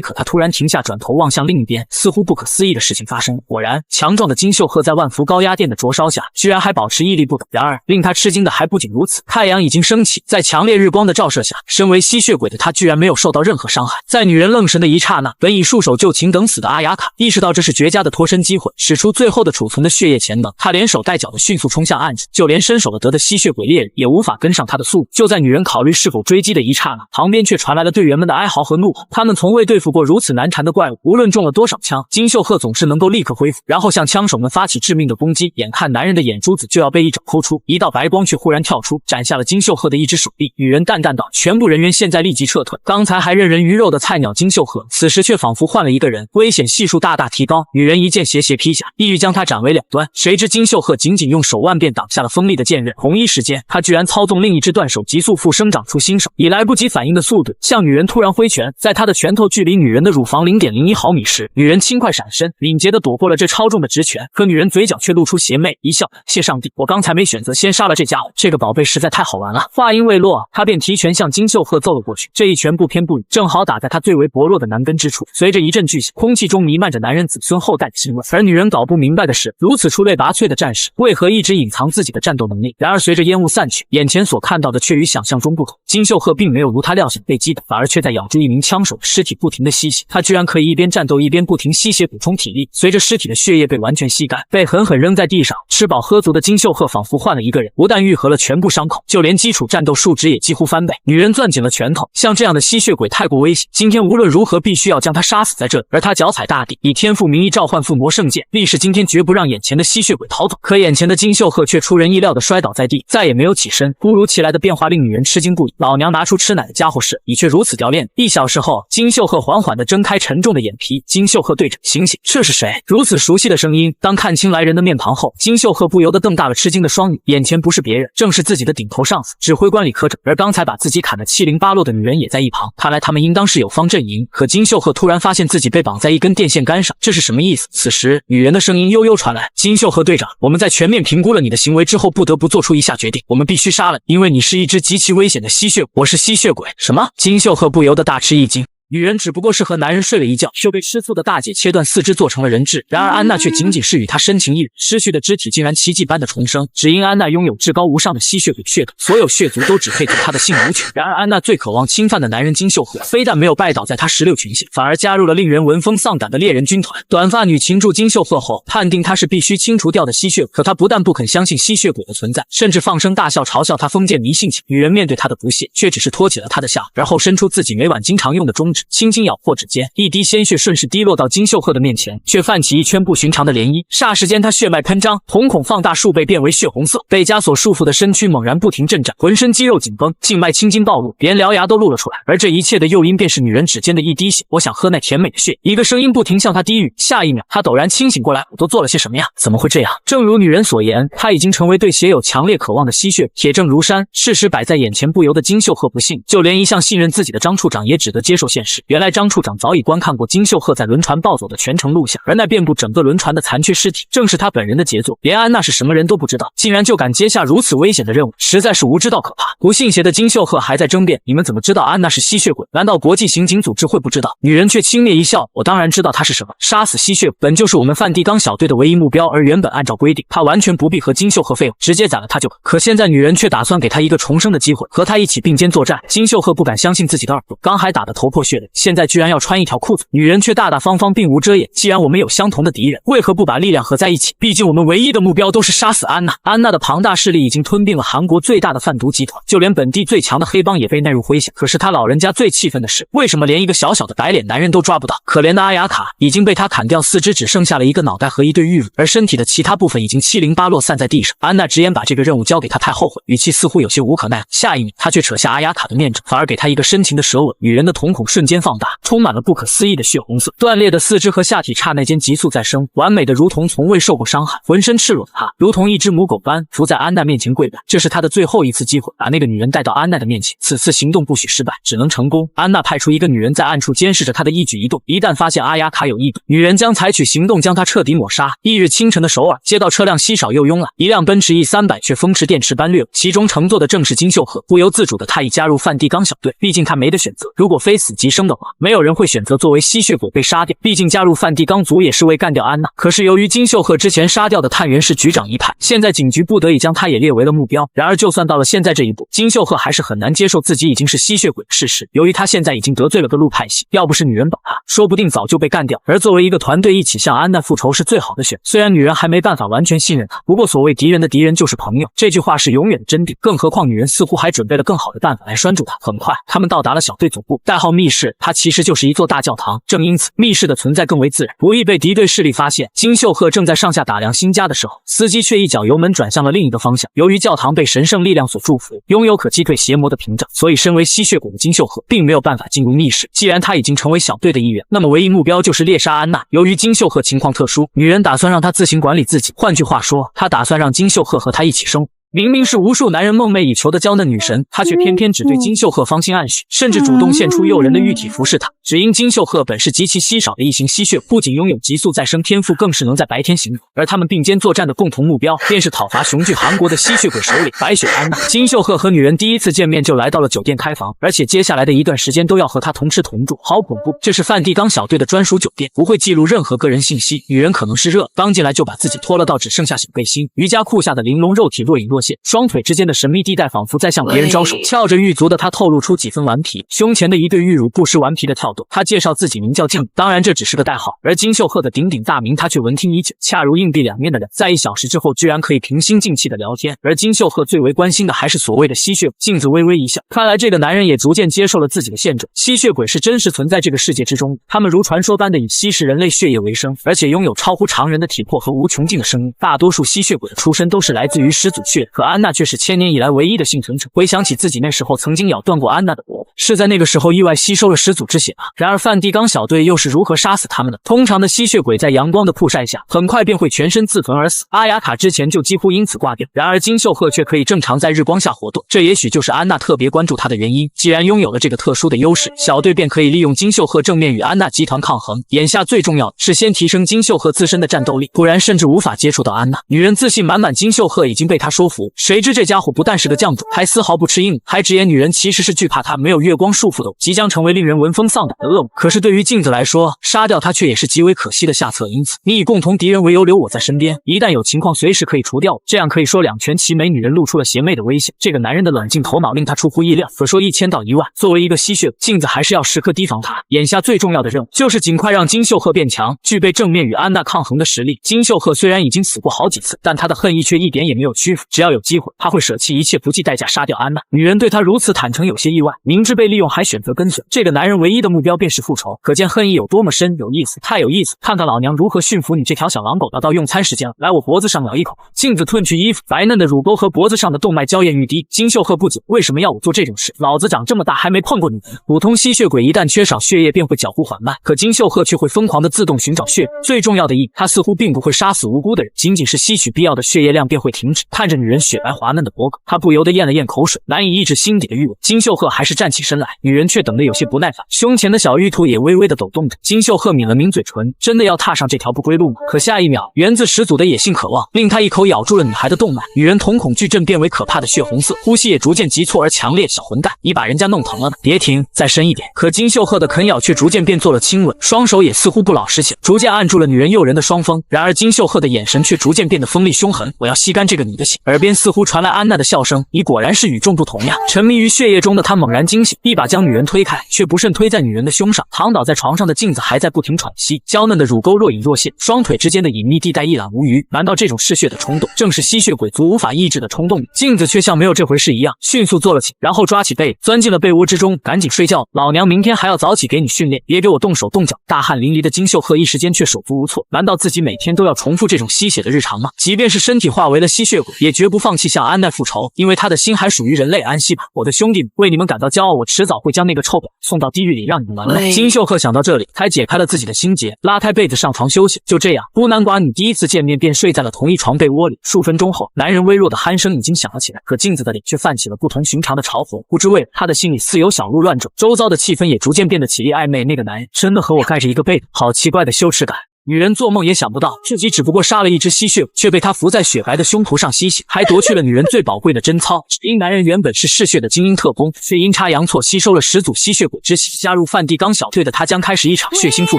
可他突然停下，转头望向另一边，似乎不可思议的事情发生。果然，强壮的金秀赫在万伏高压电的灼烧下，居然还保持屹立不倒。然而，令他吃惊的还不仅如此，太阳已经升起，在强烈日光的照射下，身为吸血鬼的他居然没有受到任何伤害。在女人愣神的一刹那，本已束手就擒等死的阿雅卡意识到这是绝佳的脱身机会，使出最后的储存的血液潜能，他连手带脚的迅速冲向暗子，就连身手了得的吸血鬼猎人也无法跟上他的速度。就在女人考虑是否追击的一刹那，旁边却传来了队员们的哀嚎和怒吼。他们从未对付过如此难缠的怪物，无论中了多少枪，金秀赫总是能够立刻恢复，然后向枪手们发起致命的攻击。眼看男人的眼珠子就要被一掌抠出，一道白光却忽然跳出，斩下了金秀赫的一只手臂。女人淡淡道：“全部人员现在立即撤退。”刚才还任人鱼肉的菜鸟金秀赫，此时却仿佛换了一个人，危险系数大大提高。女人一剑斜斜劈下，意欲将他斩为2段。谁知金秀赫仅仅用手腕便挡下了锋利的剑刃，同一时间，他居然操纵另一只断手急速复生长出新手，以来不及反应的速度向女人突然挥拳。在他的拳头距离女人的乳房 0.01 毫米时，女人轻快闪身，敏捷地躲过了这超重的直拳。可女人嘴角却露出邪魅一笑：“谢上帝，我刚才没选择先杀了这家伙，这个宝贝实在太好玩了。”话音未落，他便提拳向金秀赫揍了过去。这一拳不偏不倚，正好打在他最为薄弱的男根之处。随着一阵巨响，空气中弥漫着男人子孙后代的腥味。而女人搞不明白的是，如此出类拔萃的战士，为何一直隐藏自己的战斗能力？然而随着烟雾散去，眼前所看到的却与想象中不同。金秀赫并没有如他料想被击倒，反而却在咬住一名枪手的尸体，不停地吸血。他居然可以一边战斗一边不停吸血补充体力。随着尸体的血液被完全吸干，被狠狠扔在地上，吃饱喝足的金秀赫仿佛换了一个人，不但愈合了全部伤口，就连基础战斗数值也几乎翻倍。女人攥紧了拳头，像这样的吸血鬼太过危险，今天无论如何必须要将他杀死在这里。而他脚踩大地，以天赋名义召唤附魔圣剑，立誓今天绝不让眼前的吸血鬼逃走。可眼前的金秀赫却出人意料地摔倒在地，再也没有起身。突如其来的变化令女人吃惊不已。老娘拿出吃奶的家伙时，你却如此掉链子。1小时后，金秀赫缓缓地睁开沉重的眼皮。金秀赫对着醒醒，这是谁？如此熟悉的声音。当看清来人的面庞后，金秀赫不由得瞪大了吃惊的双眼，眼前不是别人，正是自己的顶头上司指挥官李科长。而刚才把自己砍得七零八落的女人也在一旁，看来他们应当是有方阵营。可金秀赫突然发现自己被绑在一根电线杆上，这是什么意思？此时女人的声音悠悠传来：“金秀赫队长，我们在全面评估了你的行为之后，不得不做出以下决定，我们必须杀了你，因为你是一只极其危险的吸血鬼。”我是吸血鬼？什么？金秀赫不由得大吃一惊。女人只不过是和男人睡了一觉，就被吃醋的大姐切断4肢做成了人质。然而安娜却仅仅是与他深情一缕，失去的肢体竟然奇迹般的重生。只因安娜拥有至高无上的吸血鬼血统，所有血族都只配做她的性奴权。然而安娜最渴望侵犯的男人金秀赫，非但没有拜倒在她16群下，反而加入了令人闻风丧胆的猎人军团。短发女擒住金秀赫后，判定他是必须清除掉的吸血鬼，可他不但不肯相信吸血鬼的存在，甚至放声大笑，嘲笑他封建迷信起。女人面对他的不屑，却只是托起了他的笑，然后伸出自己每晚经常用的中指，轻轻咬破指尖，一滴鲜血顺势滴落到金秀赫的面前，却泛起一圈不寻常的涟漪。霎时间，他血脉喷张，瞳孔放大数倍，变为血红色。被枷锁束缚的身躯猛然不停震颤，浑身肌肉紧绷，静脉青筋暴露，连獠牙都露了出来。而这一切的诱因便是女人指尖的一滴血。我想喝那甜美的血。一个声音不停向他低语。下一秒，他陡然清醒过来，我都做了些什么呀？怎么会这样？正如女人所言，他已经成为对血有强烈渴望的吸血，铁证如山。事实摆在眼前，不由得金秀赫不信，就连一向信任自己的张处长也只得接受现实。时，原来张处长早已观看过金秀赫在轮船暴走的全程录像，而那遍布整个轮船的残缺尸体，正是他本人的杰作。连安娜是什么人都不知道，竟然就敢接下如此危险的任务，实在是无知到可怕。不信邪的金秀赫还在争辩：你们怎么知道安娜是吸血鬼？难道国际刑警组织会不知道？女人却轻蔑一笑：我当然知道她是什么，杀死吸血鬼本就是我们梵蒂冈小队的唯一目标，而原本按照规定，他完全不必和金秀赫废话，直接宰了他就可。现在女人却打算给他一个重生的机会，和他一起并肩作战。金秀赫不敢相信自己的耳朵，刚还打得头破血流，现在居然要穿一条裤子。女人却大大方方，并无遮掩。既然我们有相同的敌人，为何不把力量合在一起？毕竟我们唯一的目标都是杀死安娜。安娜的庞大势力已经吞并了韩国最大的贩毒集团，就连本地最强的黑帮也被纳入麾下。可是他老人家最气愤的是，为什么连一个小小的白脸男人都抓不到？可怜的阿雅卡已经被他砍掉四肢，只剩下了一个脑袋和一对玉乳，而身体的其他部分已经七零八落散在地上。安娜直言把这个任务交给他太后悔，语气似乎有些无可奈何。下一秒，他却扯下阿雅卡的面罩，反而给他一个深情的舌吻。女人的瞳孔瞬间放大，充满了不可思议的血红色。断裂的四肢和下体刹那间急速再生，完美的如同从未受过伤害。浑身赤裸的他，如同一只母狗般伏在安娜面前跪拜。这是他的最后一次机会，把那个女人带到安娜的面前。此次行动不许失败，只能成功。安娜派出一个女人在暗处监视着他的一举一动，一旦发现阿雅卡有异动，女人将采取行动将他彻底抹杀。翌日清晨的首尔街道车辆稀少又慵懒，一辆奔驰 E300却风驰电驰般掠过，其中乘坐的正是金秀赫。不由自主的他已加入梵蒂冈小队，毕竟他没得选择。如果非死即生的话，没有人会选择作为吸血鬼被杀掉，毕竟加入梵蒂冈族也是为干掉安娜。可是由于金秀赫之前杀掉的探员是局长一派，现在警局不得已将他也列为了目标。然而就算到了现在这一步，金秀赫还是很难接受自己已经是吸血鬼的事实。由于他现在已经得罪了个陆派系，要不是女人保他，说不定早就被干掉。而作为一个团队一起向安娜复仇是最好的选。虽然女人还没办法完全信任他，不过所谓敌人的敌人就是朋友，这句话是永远的真谛。更何况女人似乎还准备了更好的办法来拴住他。很快，他们到达了小队总部，代号密室，它其实就是一座大教堂。正因此，密室的存在更为自然，不易被敌对势力发现。金秀赫正在上下打量新家的时候，司机却一脚油门转向了另一个方向。由于教堂被神圣力量所祝福，拥有可击退邪魔的屏障，所以身为吸血鬼的金秀赫并没有办法进入密室。既然他已经成为小队的一员，那么唯一目标就是猎杀安娜。由于金秀赫情况特殊，女人打算让他自行管理自己，换句话说，她打算让金秀赫和他一起生活。明明是无数男人梦寐以求的娇嫩女神，她却偏偏只对金秀赫芳心暗许，甚至主动献出诱人的玉体服侍他。只因金秀赫本是极其稀少的异形吸血，不仅拥有急速再生天赋，更是能在白天行走。而他们并肩作战的共同目标，便是讨伐雄踞韩国的吸血鬼首领白雪安娜。金秀赫和女人第一次见面就来到了酒店开房，而且接下来的一段时间都要和她同吃同住，好恐怖！这是梵蒂冈小队的专属酒店，不会记录任何个人信息。女人可能是热，刚进来就把自己脱了到只剩下小背心，瑜伽裤下的玲珑肉体若隐若现，双腿之间的神秘地带仿佛在向别人招手。翘着玉足的她透露出几分顽皮，胸前的一对玉乳不失顽皮的跳动。她介绍自己名叫静，当然这只是个代号。而金秀赫的鼎鼎大名她却闻听已久。恰如硬币两面的人，在1小时之后居然可以平心静气的聊天。而金秀赫最为关心的还是所谓的吸血鬼。镜子微微一笑，看来这个男人也逐渐接受了自己的现状。吸血鬼是真实存在这个世界之中，他们如传说般的以吸食人类血液为生，而且拥有超乎常人的体魄和无穷尽的生命。大多数吸血鬼的出身都是来自于始祖血，可安娜却是1000年以来唯一的幸存者。回想起自己那时候曾经咬断过安娜的脖子，是在那个时候意外吸收了始祖之血啊。然而梵蒂冈小队又是如何杀死他们的？通常的吸血鬼在阳光的曝晒下，很快便会全身自焚而死。阿雅卡之前就几乎因此挂掉，然而金秀赫却可以正常在日光下活动，这也许就是安娜特别关注他的原因。既然拥有了这个特殊的优势，小队便可以利用金秀赫正面与安娜集团抗衡。眼下最重要的是先提升金秀赫自身的战斗力，不然甚至无法接触到安娜。女人自信满满，金秀赫已经被她说服，谁知这家伙不但是个犟种，还丝毫不吃硬，还直言女人其实是惧怕他，没有月光束缚的，即将成为令人闻风丧胆的恶魔。可是对于镜子来说，杀掉他却也是极为可惜的下策，因此你以共同敌人为由留我在身边，一旦有情况随时可以除掉我，这样可以说两全其美。女人露出了邪魅的微笑，这个男人的冷静头脑令他出乎意料。可说1000到1万，作为一个吸血，镜子还是要时刻提防他。眼下最重要的任务就是尽快让金秀赫变强，具备正面与安娜抗衡的实力。金秀赫虽然已经死过好几次，但他的恨意却一点也没有屈服，只要有机会，他会舍弃一切不计代价杀掉安娜。女人对他如此坦诚有些意外，明知被利用还选择跟随。这个男人唯一的目标便是复仇，可见恨意有多么深。有意思，太有意思，看看老娘如何驯服你这条小狼狗。到用餐时间了，来我脖子上咬一口。镜子褪去衣服，白嫩的乳沟和脖子上的动脉娇艳欲滴。金秀赫不解，为什么要我做这种事？老子长这么大还没碰过女人。普通吸血鬼一旦缺少血液便会脚步缓慢，可金秀赫却会疯狂的自动寻找血。最重要的他似乎并不会杀死无辜的人，仅仅是吸取必要的血液量便会停止。看着女人雪白滑嫩的脖颈，他不由得咽了咽口水，难以抑制心底的欲望。金秀赫还是站起身身来，女人却等得有些不耐烦，胸前的小玉兔也微微的抖动着。金秀赫抿了抿嘴唇，真的要踏上这条不归路吗？可下一秒，源自始祖的野性渴望令他一口咬住了女孩的动脉，女人瞳孔巨震，变为可怕的血红色，呼吸也逐渐急促而强烈。小混蛋，你把人家弄疼了呢？别停，再深一点。可金秀赫的啃咬却逐渐变做了亲吻，双手也似乎不老实些，逐渐按住了女人诱人的双峰。然而金秀赫的眼神却逐渐变得锋利凶狠，我要吸干这个女的血。耳边似乎传来安娜的笑声，你果然是与众不同呀！沉迷于血液中的他猛然惊醒，一把将女人推开，却不慎推在女人的胸上。躺倒在床上的镜子还在不停喘息，娇嫩的乳沟若隐若现，双腿之间的隐秘地带一览无余。难道这种嗜血的冲动正是吸血鬼族无法抑制的冲动？镜子却像没有这回事一样，迅速坐了起，然后抓起被钻进了被窝之中，赶紧睡觉，老娘明天还要早起给你训练，别给我动手动脚。大汗淋漓的金秀赫一时间却手足无措，难道自己每天都要重复这种吸血的日常吗？即便是身体化为了吸血鬼，也绝不放弃向安奈复仇，因为他的心还属于人类。安息吧，我的兄弟们，为你们感到骄傲，我迟早会将那个臭婊送到地狱里，让你们完了。金秀赫想到这里，才解开了自己的心结，拉开被子上床休息。就这样，孤男寡女第一次见面便睡在了同一床被窝里。数分钟后，男人微弱的鼾声已经响了起来，可镜子的脸却泛起了不同寻常的潮红。不知为他的心里似有小鹿乱撞，周遭的气氛也逐渐变得绮丽暧昧。那个男人真的和我盖着一个被子，好奇怪的羞耻感。女人做梦也想不到，自己只不过杀了一只吸血鬼，却被他伏在雪白的胸脯上吸血，还夺去了女人最宝贵的贞操。只因男人原本是嗜血的精英特工，却阴差阳错吸收了始祖吸血鬼之血。加入梵蒂冈小队的他将开始一场血腥复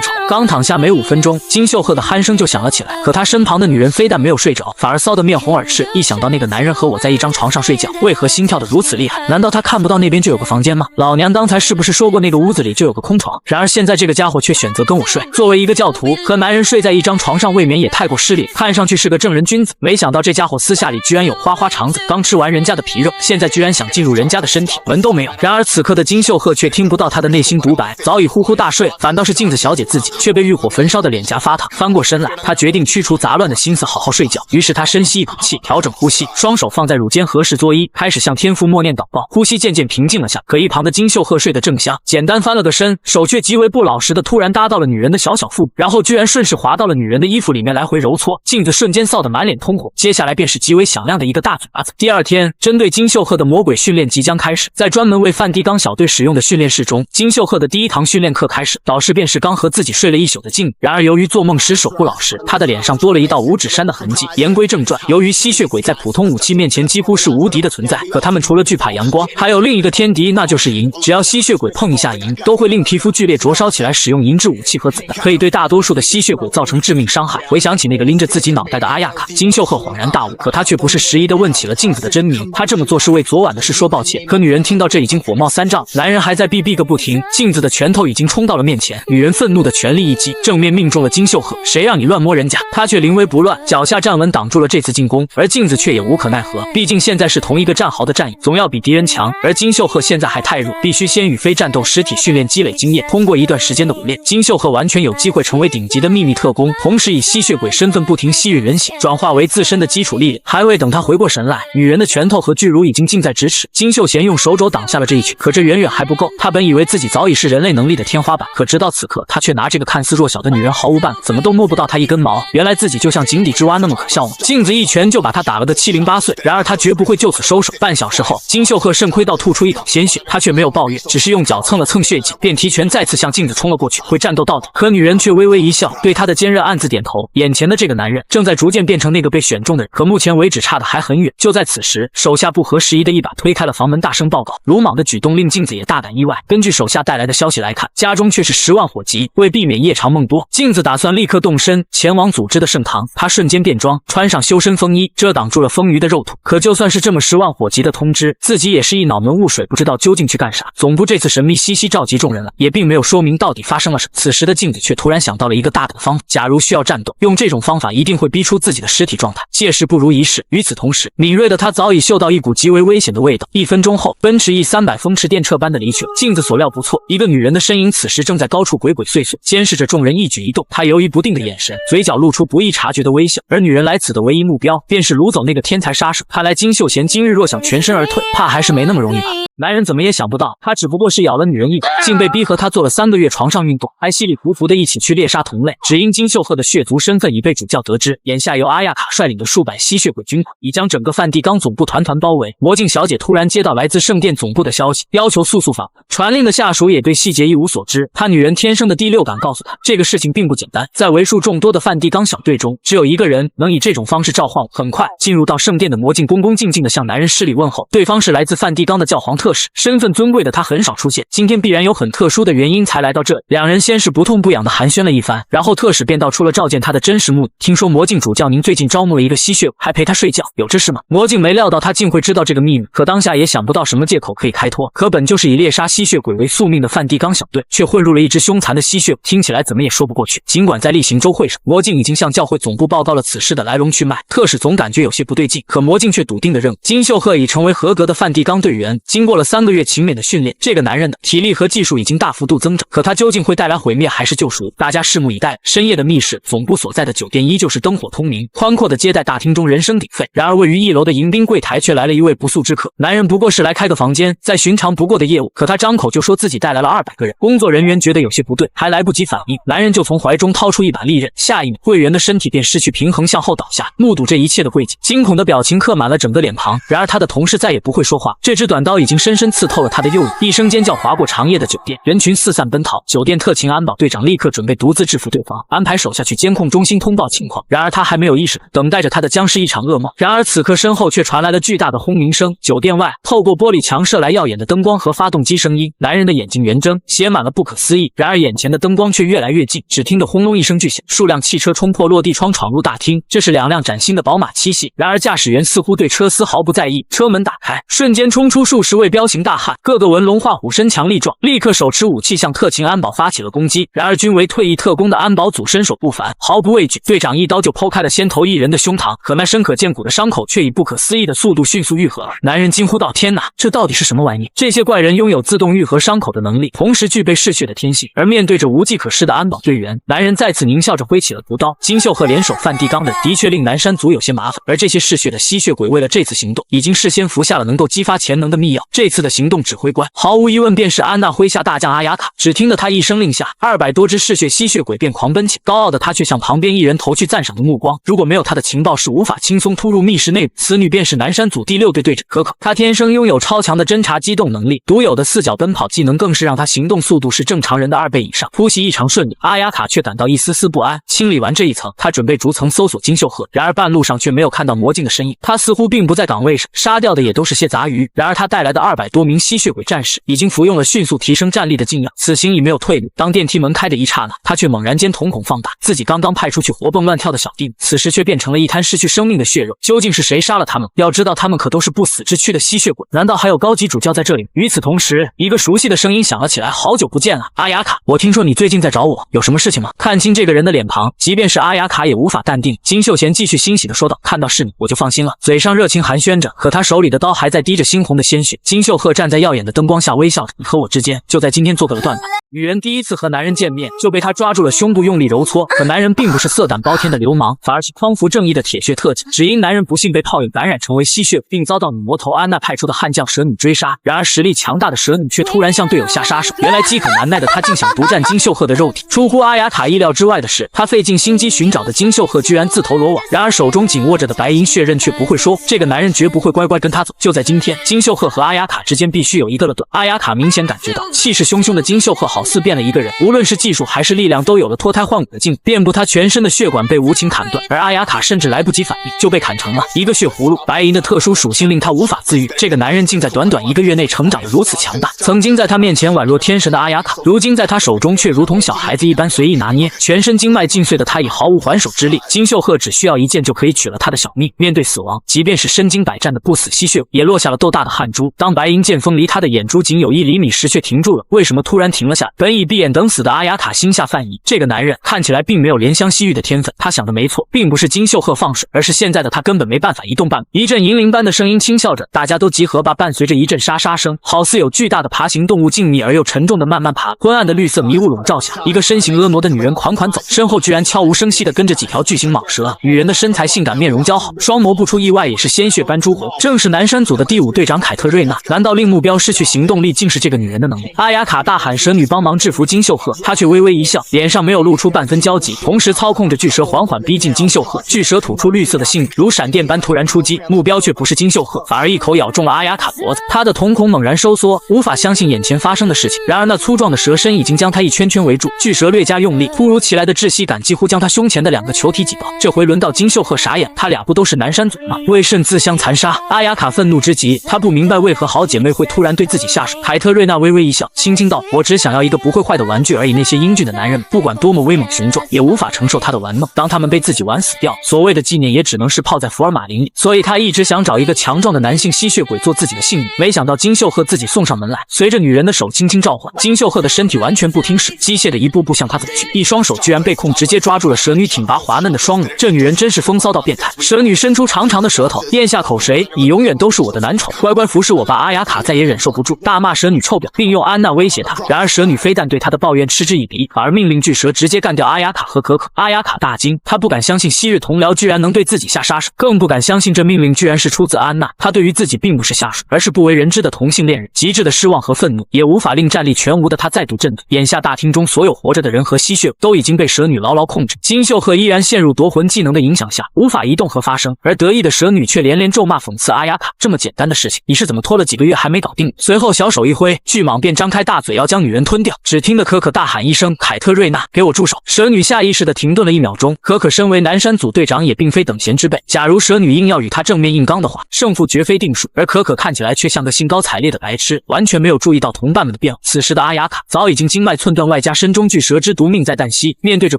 仇。刚躺下没5分钟，金秀赫的鼾声就响了起来。可他身旁的女人非但没有睡着，反而骚得面红耳赤。一想到那个男人和我在一张床上睡觉，为何心跳得如此厉害？难道他看不到那边就有个房间吗？老娘刚才是不是说过那个屋子里就有个空床？然而现在这个家伙却选择跟我睡。作为一个教徒，和男人睡在一张床上未免也太过失礼，看上去是个正人君子，没想到这家伙私下里居然有花花肠子，刚吃完人家的皮肉，现在居然想进入人家的身体，门都没有。然而此刻的金秀赫却听不到他的内心独白，早已呼呼大睡，反倒是镜子小姐自己却被欲火焚烧的脸颊发烫。翻过身来，他决定驱除杂乱的心思，好好睡觉。于是他深吸一口气，调整呼吸，双手放在乳间合十作揖，开始向天父默念祷告。呼吸渐渐平静了下，可一旁的金秀赫睡得正香，简单翻了个身，手却极为不老实的突然搭到了女人的小腹部，然后居然顺势滑到了女人的衣服里面来回揉搓。镜子瞬间臊得满脸通红，接下来便是极为响亮的一个大嘴巴子。第二天，针对金秀赫的魔鬼训练即将开始，在专门为梵蒂冈小队使用的训练室中，金秀赫的第一堂训练课开始，导师便是刚和自己睡了一宿的镜子。然而由于做梦时手不老实，他的脸上多了一道五指山的痕迹。言归正传，由于吸血鬼在普通武器面前几乎是无敌的存在，可他们除了惧怕阳光，还有另一个天敌，那就是银。只要吸血鬼碰一下银，都会令皮肤剧烈灼烧起来，使用银质武器和子弹可以对大多数的吸血鬼造成致命伤害。回想起那个拎着自己脑袋的阿亚卡，金秀赫恍然大悟，可他却不是迟疑地问起了镜子的真名。他这么做是为昨晚的事说抱歉。可女人听到这已经火冒三丈，男人还在哔哔个不停，镜子的拳头已经冲到了面前。女人愤怒的全力一击，正面命中了金秀赫。谁让你乱摸人家？他却临危不乱，脚下站稳挡住了这次进攻，而镜子却也无可奈何。毕竟现在是同一个战壕的战役，总要比敌人强。而金秀赫现在还太弱，必须先与非战斗实体训练积累经验。通过一段时间的武练，金秀赫完全有机会成为顶级的秘密特工，同时以吸血鬼身份不停吸吮人血，转化为自身的基础力量。还未等他回过神来，女人的拳头和巨乳已经近在咫尺。金秀贤用手肘挡下了这一拳，可这远远还不够。他本以为自己早已是人类能力的天花板，可直到此刻，他却拿这个看似弱小的女人毫无办法，怎么都摸不到她一根毛。原来自己就像井底之蛙那么可笑吗？镜子一拳就把他打了个七零八碎。然而他绝不会就此收手。半小时后，金秀赫肾亏到吐出一口鲜血，他却没有抱怨，只是用脚蹭了蹭血迹，便提拳再次向镜子冲了过去，会战斗到底。可女人却微微一笑，对他的坚韧暗自点头。眼前的这个男人正在逐渐变成那个被选中的人，可目前为止差的还很远。就在此时，手下不合时宜的一把推开了房门，大声报告。鲁莽的举动令镜子也大感意外。根据手下带来的消息来看，家中却是10万火急。为避免夜长梦多，镜子打算立刻动身前往组织的圣堂。他瞬间变装，穿上修身风衣，遮挡住了丰腴的肉土。可就算是这么10万火急的通知，自己也是一脑门雾水，不知道究竟去干啥。总部这次神秘兮兮召集众人了，也并没有说明到底发生了什么。此时的镜子却突然想到了一个大胆的方法，假如需要战斗，用这种方法一定会逼出自己的尸体状态，届时不如一试。与此同时，敏锐的他早已嗅到一股极为危险的味道。1分钟后，奔驰 E300 风驰电掣般的离去了。镜子所料不错，一个女人的身影此时正在高处鬼鬼祟祟，监视着众人一举一动。她犹豫不定的眼神，嘴角露出不易察觉的微笑。而女人来此的唯一目标，便是掳走那个天才杀手。看来金秀贤今日若想全身而退，怕还是没那么容易吧。男人怎么也想不到，他只不过是咬了女人一口，竟被逼和她做了3个月床上运动，还稀里糊涂的一起去猎杀同类。只只因金秀赫的血族身份已被主教得知，眼下由阿亚卡率领的数百吸血鬼军团已将整个梵蒂冈总部团团包围。魔镜小姐突然接到来自圣殿总部的消息，要求速访。传令的下属也对细节一无所知，她女人天生的第六感告诉她，这个事情并不简单。在为数众多的梵蒂冈小队中，只有一个人能以这种方式召唤我。很快，进入到圣殿的魔镜恭恭敬敬地向男人施礼问候，对方是来自梵蒂冈的教皇特使，身份尊贵的他很少出现，今天必然有很特殊的原因才来到这里。两人先是不痛不痒地寒暄了一番，然后特使便道出了召见他的真实目的。听说魔镜主教您最近招募了一个吸血鬼，还陪他睡觉，有这事吗？魔镜没料到他竟会知道这个秘密，可当下也想不到什么借口可以开脱。可本就是以猎杀吸血鬼为宿命的梵蒂冈小队，却混入了一只凶残的吸血鬼，听起来怎么也说不过去。尽管在例行周会上，魔镜已经向教会总部报告了此事的来龙去脉，特使总感觉有些不对劲，可魔镜却笃定地认为金秀赫已成为合格的梵蒂冈队员，经过了3个月勤勉的训练，这个男人的体力和技术已经大幅度增长，可他究竟会带来毁灭还是救赎，大家拭目以待。深夜的密室，总部所在的酒店依旧是灯火通明，宽阔的接待大厅中人声鼎沸。然而位于1楼的迎宾柜台却来了一位不速之客，男人不过是来开个房间，再寻常不过的业务，可他张口就说自己带来了200个人。工作人员觉得有些不对，还来不及反应，男人就从怀中掏出一把利刃，下一秒柜员的身体便失去平衡向后倒下。目睹这一切的柜姐惊恐的表情刻满了整个脸庞，然而他的同事再也不会说话，这支短刀已经深深刺透了他的右眼，一声尖叫划过长夜的酒店，人群四散奔逃。酒店特勤安保队长立刻准备独自制服对方，安排手下去监控中心通报情况。然而他还没有意识到，等待着他的将是一场噩梦。然而此刻身后却传来了巨大的轰鸣声，酒店外透过玻璃墙射来耀眼的灯光和发动机声音，男人的眼睛圆睁，写满了不可思议。然而眼前的灯光却越来越近，只听得轰隆一声巨响，数辆汽车冲破落地窗闯入大厅，这是2辆崭新的宝马7系。然而驾驶员似乎对车丝毫不在意，车门打开，瞬间冲出数十位彪形大汉，个个纹龙画虎，身强力壮，立刻手持武器向特勤安保发起了攻击。然而均为退役特工的安保组身手不凡，毫不畏惧，队长一刀就剖开了先头一人的胸膛，可那深可见骨的伤口却以不可思议的速度迅速愈合。男人惊呼道：天哪，这到底是什么玩意？这些怪人拥有自动愈合伤口的能力，同时具备嗜血的天性，而面对着无计可施的安保队员，男人再次狞笑着挥起了屠刀。金秀赫联手梵蒂冈人的确令南山族有些麻烦，而这些嗜血的吸血鬼为了这次行动，已经事先服下了能够激发潜能的秘药。这次的行动指挥官毫无疑问便是安娜麾下大将阿雅卡。只听得他一声令下，200多只嗜血吸血鬼便狂奔起，高傲的他却向旁边一人投去赞赏的目光。如果没有他的情报，是无法轻松突入密室内部。此女便是南山组第6队队长可可，她天生拥有超强的侦察机动能力，独有的4脚奔跑技能更是让她行动速度是正常人的2倍以上，突袭异常顺利。阿雅卡却感到一丝丝不安，清理完这一层，他准备逐层搜索金秀赫，然而半路上却没有看到魔镜的身影，他似乎并不在岗位上，杀掉的也都是些杂鱼。然而他带来的200多名吸血鬼战士已经服用了迅速提升战力的禁药，此行已没有退路。当电梯门开的一刹那，他却猛然间瞳孔放大，自己刚刚派出去活蹦乱跳的小弟，此时却变成了一滩失去生命的血肉。究竟是谁杀了他们？要知道他们可都是不死之躯的吸血鬼，难道还有高级主教在这里？与此同时，一个熟悉的声音响了起来：好久不见了，阿雅卡，我听说你最近在找我，有什么事情吗？看清这个人的脸庞，即便是阿雅卡也无法淡定。金秀贤继续欣喜地说道：看到是你，我就放心了。嘴上热情寒暄着，可他手里的刀还在滴着猩红的鲜血。金秀赫站在耀眼的灯光下微笑着：你和我之间就在今天做个了断吧。女人第一次和男人见面，就被他抓住了胸部用力揉搓，可男人并不是色胆包天的流氓，反而是匡扶正义的铁血特警。只因男人不幸被炮友感染成为吸血，并遭到女魔头安娜派出的悍将蛇女追杀。然而实力强大的蛇女却突然向队友下杀手，原来饥渴难耐的她竟想独占金秀赫的肉体。出乎阿雅卡意料之外的是，她费尽心机寻找的金秀赫居然自投罗网，然而手中紧握着的白银血刃却不会说，这个男人绝不会乖乖跟他走。就在今天，金秀赫和阿雅卡之间必须有一个了断。阿雅卡明显感觉到气势汹汹的金秀赫好似变了一个人，无论是技术还是力量都有了脱胎换骨的进步，遍布他全身的血管被无情砍断，而阿雅卡甚至来不及反应就被砍成了一个血葫芦。白银的特殊属性令他无法自愈，这个男人竟在短短1个月内成长得如此强大。曾经在他面前宛若天神的阿雅卡，如今在他手中却如同小孩子一般随意拿捏，全身经脉尽碎的他已毫无还手之力。金秀赫只需要一剑就可以取了他的小命。面对死亡，即便是身经百战的不死吸血也落下了豆大的汗珠。当白银剑锋离他的眼珠仅有1厘米时却停住了，为什么突然停了下来？本已闭眼等死的阿雅卡心下犯疑，这个男人看起来并没有怜香惜玉的天分。他想的没错，并不是金秀赫放水，而是现在的他根本没办法移动半步。一阵银铃般的声音轻笑着，大家都集合吧。伴随着一阵沙沙声，好似有巨大的爬行动物静谧而又沉重的慢慢爬。昏暗的绿色迷雾笼罩下，一个身形婀娜的女人款款走，身后居然悄无声息地跟着几条巨型蟒蛇。女人的身材性感，面容姣好，双眸不出意外也是鲜血般朱红，正是南山组的第5队长凯特瑞娜。难道令目标失去行动力竟是这个女人的能力？阿雅卡大喊：蛇女帮帮忙制服金秀赫，他却微微一笑，脸上没有露出半分焦急，同时操控着巨蛇缓缓逼近金秀赫。巨蛇吐出绿色的信如闪电般突然出击，目标却不是金秀赫，反而一口咬中了阿雅卡脖子。他的瞳孔猛然收缩，无法相信眼前发生的事情。然而那粗壮的蛇身已经将他一圈圈围住，巨蛇略加用力，突如其来的窒息感几乎将他胸前的2个球体挤爆。这回轮到金秀赫傻眼，他俩不都是南山族吗？为甚自相残杀？阿雅卡愤怒之极，他不明白为何好姐妹会突然对自己下手。凯特瑞娜微微一笑，轻轻道：“我只想要一个不会坏的玩具而已。那些英俊的男人，不管多么威猛雄壮，也无法承受他的玩弄。当他们被自己玩死掉，所谓的纪念也只能是泡在福尔马林里。所以他一直想找一个强壮的男性吸血鬼做自己的性命。没想到金秀赫自己送上门来，随着女人的手轻轻召唤，金秀赫的身体完全不听使，机械的一步步向他走去，一双手居然被控直接抓住了蛇女挺拔滑嫩的双乳。这女人真是风骚到变态。蛇女伸出长长的舌头，咽下口水：“你永远都是我的男宠，乖乖服侍我吧。”阿雅卡再也忍受不住，大骂蛇女臭婊，并用安娜威胁她。然而蛇女非但对她的抱怨嗤之以鼻，反而命令巨蛇直接干掉阿雅卡和可可。阿雅卡大惊，她不敢相信昔日同僚居然能对自己下杀手，更不敢相信这命令居然是出自安娜。她对于自己并不是下属，而是不为人知的同性恋人。极致的失望和愤怒也无法令战力全无的她再度震动。眼下大厅中所有活着的人和吸血都已经被蛇女牢牢控制，金秀赫依然陷入夺魂技能的影响下，无法移动和发声。而得意的蛇女却连连咒骂讽刺阿雅卡：“这么简单的事情，你是怎么拖了几个月还没搞定？”随后小手一挥，巨蟒便张开大嘴要将女人吞掉。只听得可可大喊一声：“凯特瑞娜，给我住手！”蛇女下意识地停顿了1秒钟。可可身为南山组队长也并非等闲之辈，假如蛇女硬要与他正面硬刚的话，胜负绝非定数。而可可看起来却像个兴高采烈的白痴，完全没有注意到同伴们的变化。此时的阿雅卡早已经经脉寸断，外加身中巨蛇之毒命在旦夕。面对着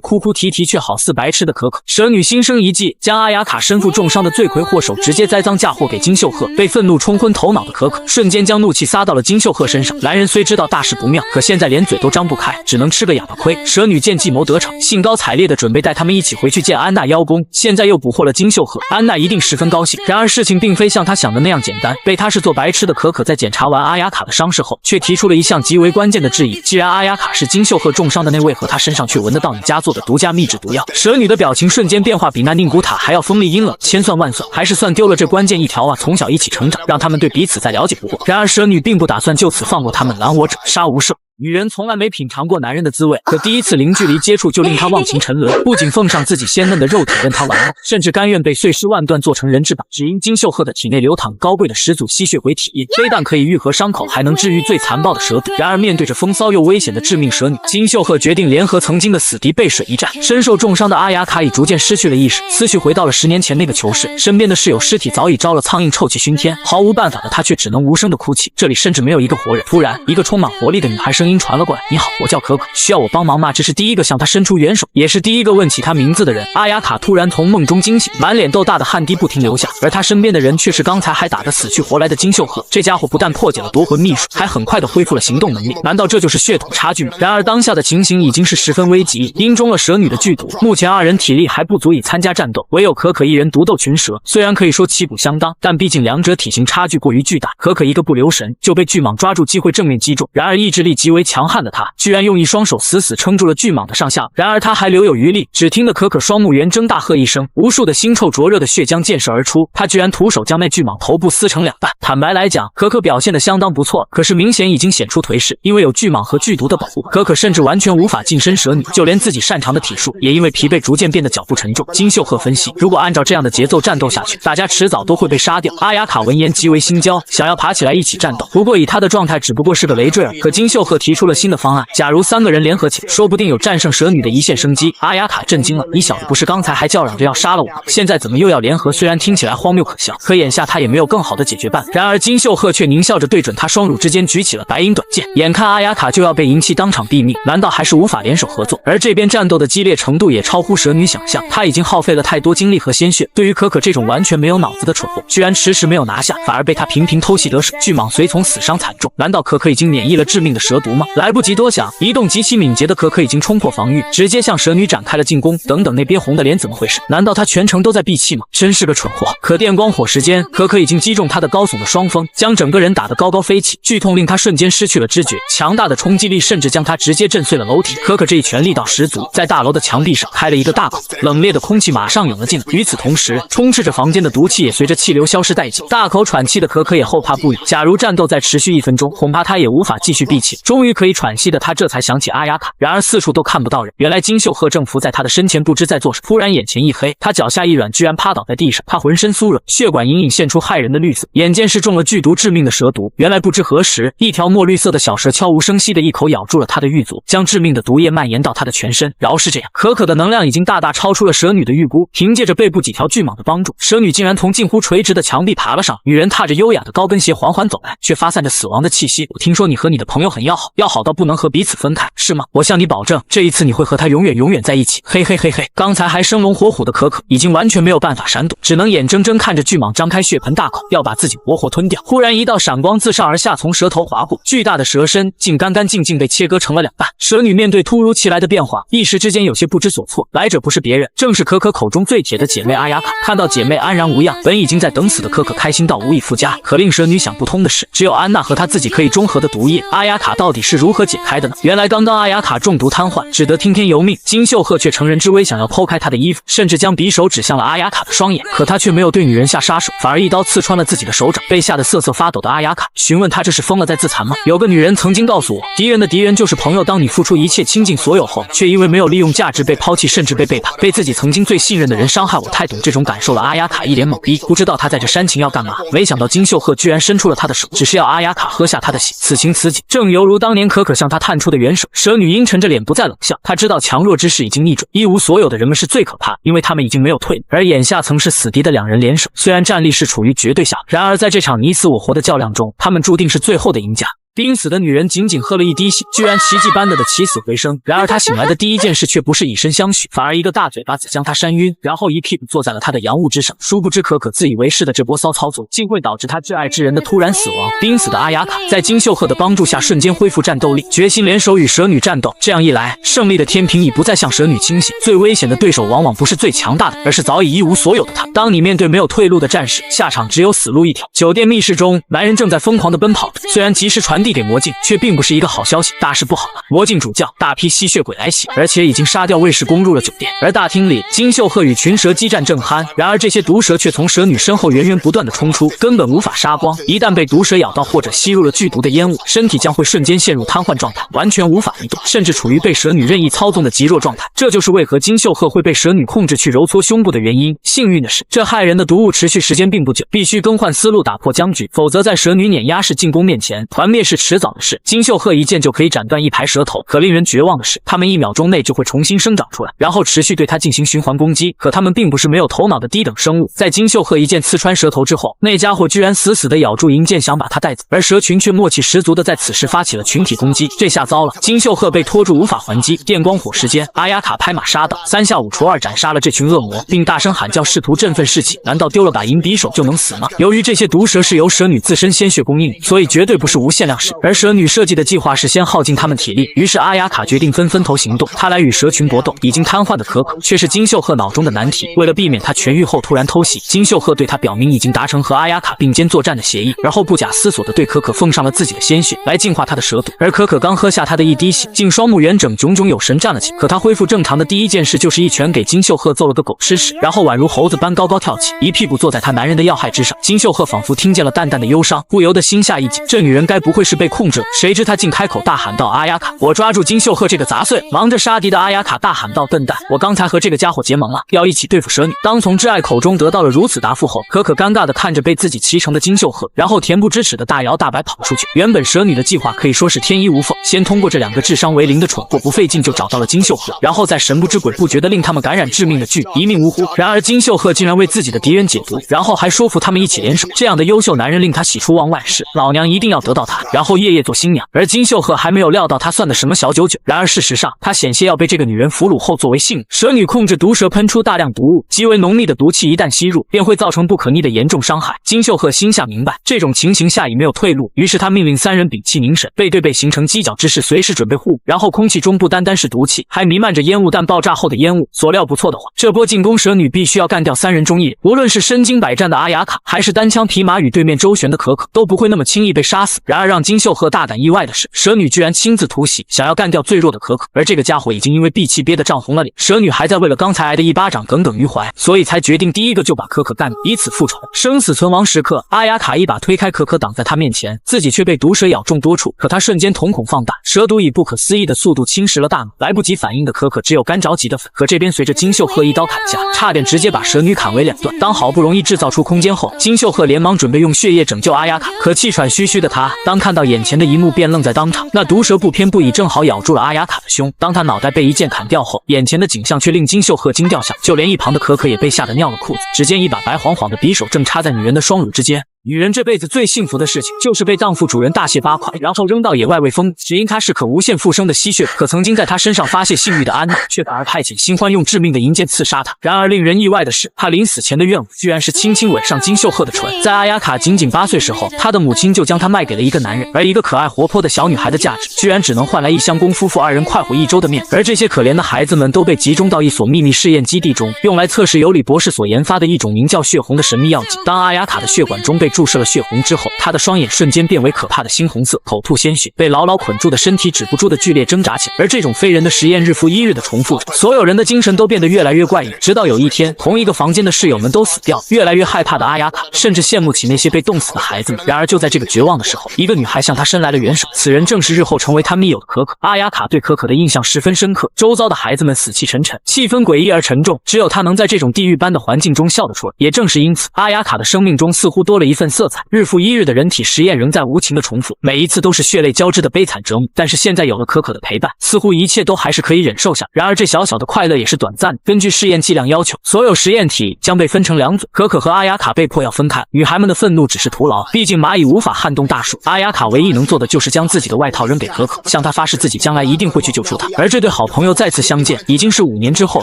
哭哭啼啼却好似白痴的可可，蛇女心生一计，将阿雅卡身负重伤的罪魁祸首直接栽赃嫁祸给金秀赫。被愤怒冲昏头脑的可可瞬间将怒气撒到了金秀赫身上。男人虽知道大事不妙，可现在连嘴都张不开，只能吃个哑巴亏。蛇女见计谋得逞，兴高采烈的准备带他们一起回去见安娜邀功。现在又捕获了金秀赫，安娜一定十分高兴。然而事情并非像她想的那样简单。被她视作白痴的可可在检查完阿雅卡的伤势后，却提出了一项极为关键的质疑：既然阿雅卡是金秀赫重伤的那，为何她身上却闻得到你家做的独家秘制毒药？蛇女的表情瞬间变化，比那宁古塔还要锋利阴冷。千算万算，还是算丢了这关键一条啊！从小一起成长，让他们对彼此再了解不过。然而蛇女并不打算就此放过他们，拦我者杀无赦。女人从来没品尝过男人的滋味，可第一次零距离接触就令她忘情沉沦，不仅奉上自己鲜嫩的肉体任她玩弄，甚至甘愿被碎尸万段做成人质吧。只因金秀赫的体内流淌高贵的始祖吸血鬼体液，非但可以愈合伤口，还能治愈最残暴的蛇毒。然而面对着风骚又危险的致命蛇女，金秀赫决定联合曾经的死敌背水一战。身受重伤的阿雅卡已逐渐失去了意识，思绪回到了10年前那个囚室，身边的室友尸体早已招了苍蝇，臭气熏天。毫无办法的他却只能无声的哭泣，这里甚至没有一个活人。突然，一个充满活力的女孩声音传了过来：“你好，我叫可可，需要我帮忙吗？”这是第一个向他伸出援手，也是第一个问起他名字的人。阿雅卡突然从梦中惊醒，满脸豆大的汗滴不停流下，而他身边的人却是刚才还打得死去活来的金秀赫。这家伙不但破解了夺魂秘术，还很快的恢复了行动能力，难道这就是血统差距吗？然而当下的情形已经是十分危急，因中了蛇女的剧毒，目前2人体力还不足以参加战斗，唯有可可一人独斗群蛇。虽然可以说旗鼓相当，但毕竟两者体型差距过于巨大，可可一个不留神就被巨蟒抓住机会正面击中。然而意志力极为强悍的他，居然用一双手死死撑住了巨蟒的上下。然而他还留有余力，只听得可可双目圆睁，大喝一声，无数的腥臭灼热的血浆溅射而出，他居然徒手将那巨蟒头部撕成2半。坦白来讲，可可表现得相当不错，可是明显已经显出颓势，因为有巨蟒和剧毒的保护，可可甚至完全无法近身蛇女，就连自己擅长的体术也因为疲惫逐渐变得脚步沉重。金秀赫分析，如果按照这样的节奏战斗下去，大家迟早都会被杀掉。阿雅卡闻言极为心焦，想要爬起来一起战斗，不过以他的状态只不过是个累赘儿。可金秀赫提出了新的方案，假如3个人联合起来，说不定有战胜蛇女的一线生机。阿雅卡震惊了，你小子不是刚才还叫嚷着要杀了我吗？现在怎么又要联合？虽然听起来荒谬可笑，可眼下他也没有更好的解决办法。然而金秀赫却狞笑着对准他双乳之间举起了白银短剑，眼看阿雅卡就要被银器当场毙命，难道还是无法联手合作？而这边战斗的激烈程度也超乎蛇女想象，他已经耗费了太多精力和鲜血，对于可可这种完全没有脑子的蠢货，居然迟迟没有拿下，反而被他频频偷袭得手。巨蟒随从死伤惨重，难道可可已经免疫了致命的蛇毒吗？来不及多想，移动极其敏捷的可可已经冲破防御，直接向蛇女展开了进攻。等等，那边红的脸怎么回事？难道他全程都在闭气吗？真是个蠢货！可电光火石间，可可已经击中他的高耸的双峰，将整个人打得高高飞起，剧痛令他瞬间失去了知觉，强大的冲击力甚至将他直接震碎了楼体。可可这一拳力道十足，在大楼的墙壁上开了一个大口子，冷冽的空气马上涌了进来。与此同时，充斥着房间的毒气也随着气流消失殆尽。大口喘气的可可也后怕不已，假如战斗再持续1分钟，恐怕他也无法继续闭气。终终于可以喘息的他这才想起阿雅卡，然而四处都看不到人。原来金秀赫正伏在他的身前，不知在做什么。突然眼前一黑，他脚下一软，居然趴倒在地上。他浑身酥软，血管隐隐现出骇人的绿色，眼见是中了剧毒致命的蛇毒。原来不知何时，一条墨绿色的小蛇悄无声息的一口咬住了他的玉足，将致命的毒液蔓延到他的全身。饶是这样，可可的能量已经大大超出了蛇女的预估。凭借着背部几条巨蟒的帮助，蛇女竟然从近乎垂直的墙壁爬了上。女人踏着优雅的高跟鞋缓缓走来，却发散着死亡的气息。我听说你和你的朋友很要好，要好到不能和彼此分开，是吗？我向你保证，这一次你会和他永远在一起。嘿嘿嘿嘿，刚才还生龙活虎的可可已经完全没有办法闪躲，只能眼睁睁看着巨蟒张开血盆大口，要把自己活活吞掉。忽然一道闪光自上而下从蛇头划过，巨大的蛇身竟干净被切割成了两半。蛇女面对突如其来的变化，一时之间有些不知所措。来者不是别人，正是可可口中最铁的姐妹阿雅卡。看到姐妹安然无恙，本已经在等死的可可开心到无以复加。可令蛇女想不通的是，只有安娜和她自己可以中和的毒液，阿雅卡到底是如何解开的呢？原来刚刚阿雅卡中毒瘫痪，只得听天由命。金秀赫却乘人之危，想要剖开她的衣服，甚至将匕首指向了阿雅卡的双眼。可他却没有对女人下杀手，反而一刀刺穿了自己的手掌。被吓得瑟瑟发抖的阿雅卡询问他这是疯了在自残吗？有个女人曾经告诉我，敌人的敌人就是朋友。当你付出一切倾尽所有后，却因为没有利用价值被抛弃，甚至被背叛，被自己曾经最信任的人伤害，我太懂这种感受了。阿雅卡一脸懵逼，不知道他在这煽情要干嘛。没想到金秀赫居然伸出了他的手，只是要阿雅卡喝下他的血。此情此景，正犹如当年可可向他探出的援手。蛇女阴沉着脸不再冷笑，她知道强弱之势已经逆转，一无所有的人们是最可怕，因为他们已经没有退路。而眼下曾是死敌的两人联手，虽然战力是处于绝对下，然而在这场你死我活的较量中，他们注定是最后的赢家。濒死的女人仅仅喝了一滴血，居然奇迹般的起死回生。然而她醒来的第一件事却不是以身相许，反而一个大嘴巴子将她扇晕，然后一屁股坐在了她的阳物之上。殊不知可可自以为是的这波骚操作，竟会导致她挚爱之人的突然死亡。濒死的阿雅卡在金秀赫的帮助下瞬间恢复战斗力，决心联手与蛇女战斗。这样一来，胜利的天平已不再向蛇女倾斜。最危险的对手往往不是最强大的，而是早已一无所有的他。当你面对没有退路的战士，下场只有死路一条。酒店密室中，男人正在疯狂地奔跑着，虽然及时传递给魔镜，却并不是一个好消息。大事不好了！魔镜主教，大批吸血鬼来袭，而且已经杀掉卫士攻入了酒店。而大厅里，金秀赫与群蛇激战正酣，然而这些毒蛇却从蛇女身后源不断地冲出，根本无法杀光。一旦被毒蛇咬到或者吸入了剧毒的烟雾，身体将会瞬间陷入瘫痪状态，完全无法移动，甚至处于被蛇女任意操纵的极弱状态。这就是为何金秀赫会被蛇女控制去揉搓胸部的原因。幸运的是，这骇人的毒物持续时间并不久，必须更换思路，打破僵局，否则在蛇女碾压式进攻面前，团灭是迟早的事。金秀赫一剑就可以斩断一排蛇头，可令人绝望的是，他们1秒钟内就会重新生长出来，然后持续对他进行循环攻击。可他们并不是没有头脑的低等生物，在金秀赫一剑刺穿蛇头之后，那家伙居然死死地咬住银剑，想把他带走，而蛇群却默契十足地在此时发起了群体攻击。这下糟了，金秀赫被拖住无法还击。电光火石间，阿雅卡拍马杀到，3下5除2斩杀了这群恶魔，并大声喊叫，试图振奋士气。难道丢了把银匕首就能死吗？由于这些毒蛇是由蛇女自身鲜血供应，所以绝对不是无限量式。而蛇女设计的计划是先耗尽他们体力，于是阿雅卡决定分头行动，他来与蛇群搏斗。已经瘫痪的可可却是金秀赫脑中的难题。为了避免他痊愈后突然偷袭，金秀赫对他表明已经达成和阿雅卡并肩作战的协议，而后不假思索地对可可奉上了自己的鲜血来净化他的蛇毒。而可可刚喝下他的一滴血，竟双目圆睁，炯炯有神站了起来。可他恢复正常的第一件事就是一拳给金秀赫揍了个狗吃屎，然后宛如猴子般高高跳起，一屁股坐在他男人的要害之上。金秀赫仿佛听见了淡淡的忧伤，不由得心下一紧，这女人该不会是被控制了？谁知他竟开口大喊道：“阿雅卡！”我抓住金秀赫这个杂碎！忙着杀敌的阿雅卡大喊道：“笨蛋！我刚才和这个家伙结盟了，要一起对付蛇女。”当从挚爱口中得到了如此答复后，可可尴尬地看着被自己骑成的金秀赫，然后恬不知耻的大摇大摆跑出去。原本蛇女的计划可以说是天衣无缝，先通过这2个智商为0的蠢货，不费劲就找到了金秀赫，然后再神不知鬼不觉地令他们感染致命的剧，一命呜呼。然而金秀赫竟然为自己的敌人解毒，然后还说服他们一起联手。这样的优秀男人令他喜出望外，是老娘一定要得到他，然后夜夜做新娘。而金秀赫还没有料到他算的什么小九九，然而事实上他险些要被这个女人俘虏后作为性命。蛇女控制毒蛇喷出大量毒物，极为浓密的毒气一旦吸入，便会造成不可逆的严重伤害。金秀赫心下明白，这种情形下已没有退路，于是他命令3人屏气凝神，背对背形成犄角之势，随时准备互舞。然后空气中不单单是毒气，还弥漫着烟雾弹爆炸后的烟雾。所料不错的话，这波进攻蛇女必须要干掉3人中1人。无论是身经百战的阿雅卡，还是单枪匹马与对面周旋的可可，都不会那么轻易被杀死。然而让金秀赫大感意外的是，蛇女居然亲自突袭，想要干掉最弱的可可，而这个家伙已经因为闭气憋得涨红了脸。蛇女还在为了刚才挨的一巴掌耿耿于怀，所以才决定第一个就把可可干掉，以此复仇。生死存亡时刻，阿雅卡一把推开可可，挡在他面前，自己却被毒蛇咬中多处，可他瞬间瞳孔放大，蛇毒以不可思议的速度侵蚀了大脑，来不及反应的可可只有干着急的粉。可这边随着金秀赫一刀砍下，差点直接把蛇女砍为两段。当好不容易制造出空间后，金秀赫连忙准备用血液拯救阿雅卡，可气喘吁吁的他，当看到眼前的一幕便愣在当场。那毒蛇不偏不倚，正好咬住了阿雅卡的胸。当他脑袋被一剑砍掉后，眼前的景象却令金秀赫惊掉下，就连一旁的可可也被吓得尿了裤子。只见一把白晃晃的匕首正插在女人的双乳之间。女人这辈子最幸福的事情，就是被荡妇主人大卸八块，然后扔到野外喂疯子。只因她是可无限复生的吸血鬼，可曾经在她身上发泄性欲的安娜，却反而派遣新欢用致命的银剑刺杀她。然而令人意外的是，她临死前的愿望，居然是轻轻吻上金秀赫的唇。在阿雅卡仅仅8岁时候，她的母亲就将她卖给了一个男人，而一个可爱活泼的小女孩的价值，居然只能换来一箱供夫妇2人快活1周的面。而这些可怜的孩子们都被集中到一所秘密试验基地中，用来测试尤里博士所研发的一种名叫血红的神秘药剂。当阿雅卡的血管中被注射了血红之后，他的双眼瞬间变为可怕的猩红色，口吐鲜血，被牢牢捆住的身体止不住的剧烈挣扎起来。而这种非人的实验日复一日的重复着，所有人的精神都变得越来越怪异。直到有一天，同一个房间的室友们都死掉，越来越害怕的阿雅卡甚至羡慕起那些被冻死的孩子们。然而就在这个绝望的时候，一个女孩向他伸来了援手，此人正是日后成为他密友的可可。阿雅卡对可可的印象十分深刻，周遭的孩子们死气沉沉，气氛诡异而沉重，只有他能在这种地狱般的环境中笑得出来。也正是因此，阿雅卡的生命中似乎多了一份色彩。日复一日的人体实验仍在无情的重复，每一次都是血泪交织的悲惨折磨。但是现在有了可可的陪伴，似乎一切都还是可以忍受下。然而这小小的快乐也是短暂的。根据试验剂量要求，所有实验体将被分成2组，可可和阿雅卡被迫要分开。女孩们的愤怒只是徒劳，毕竟蚂蚁无法撼动大树。阿雅卡唯一能做的就是将自己的外套扔给可可，向她发誓自己将来一定会去救出她。而这对好朋友再次相见，已经是5年之后。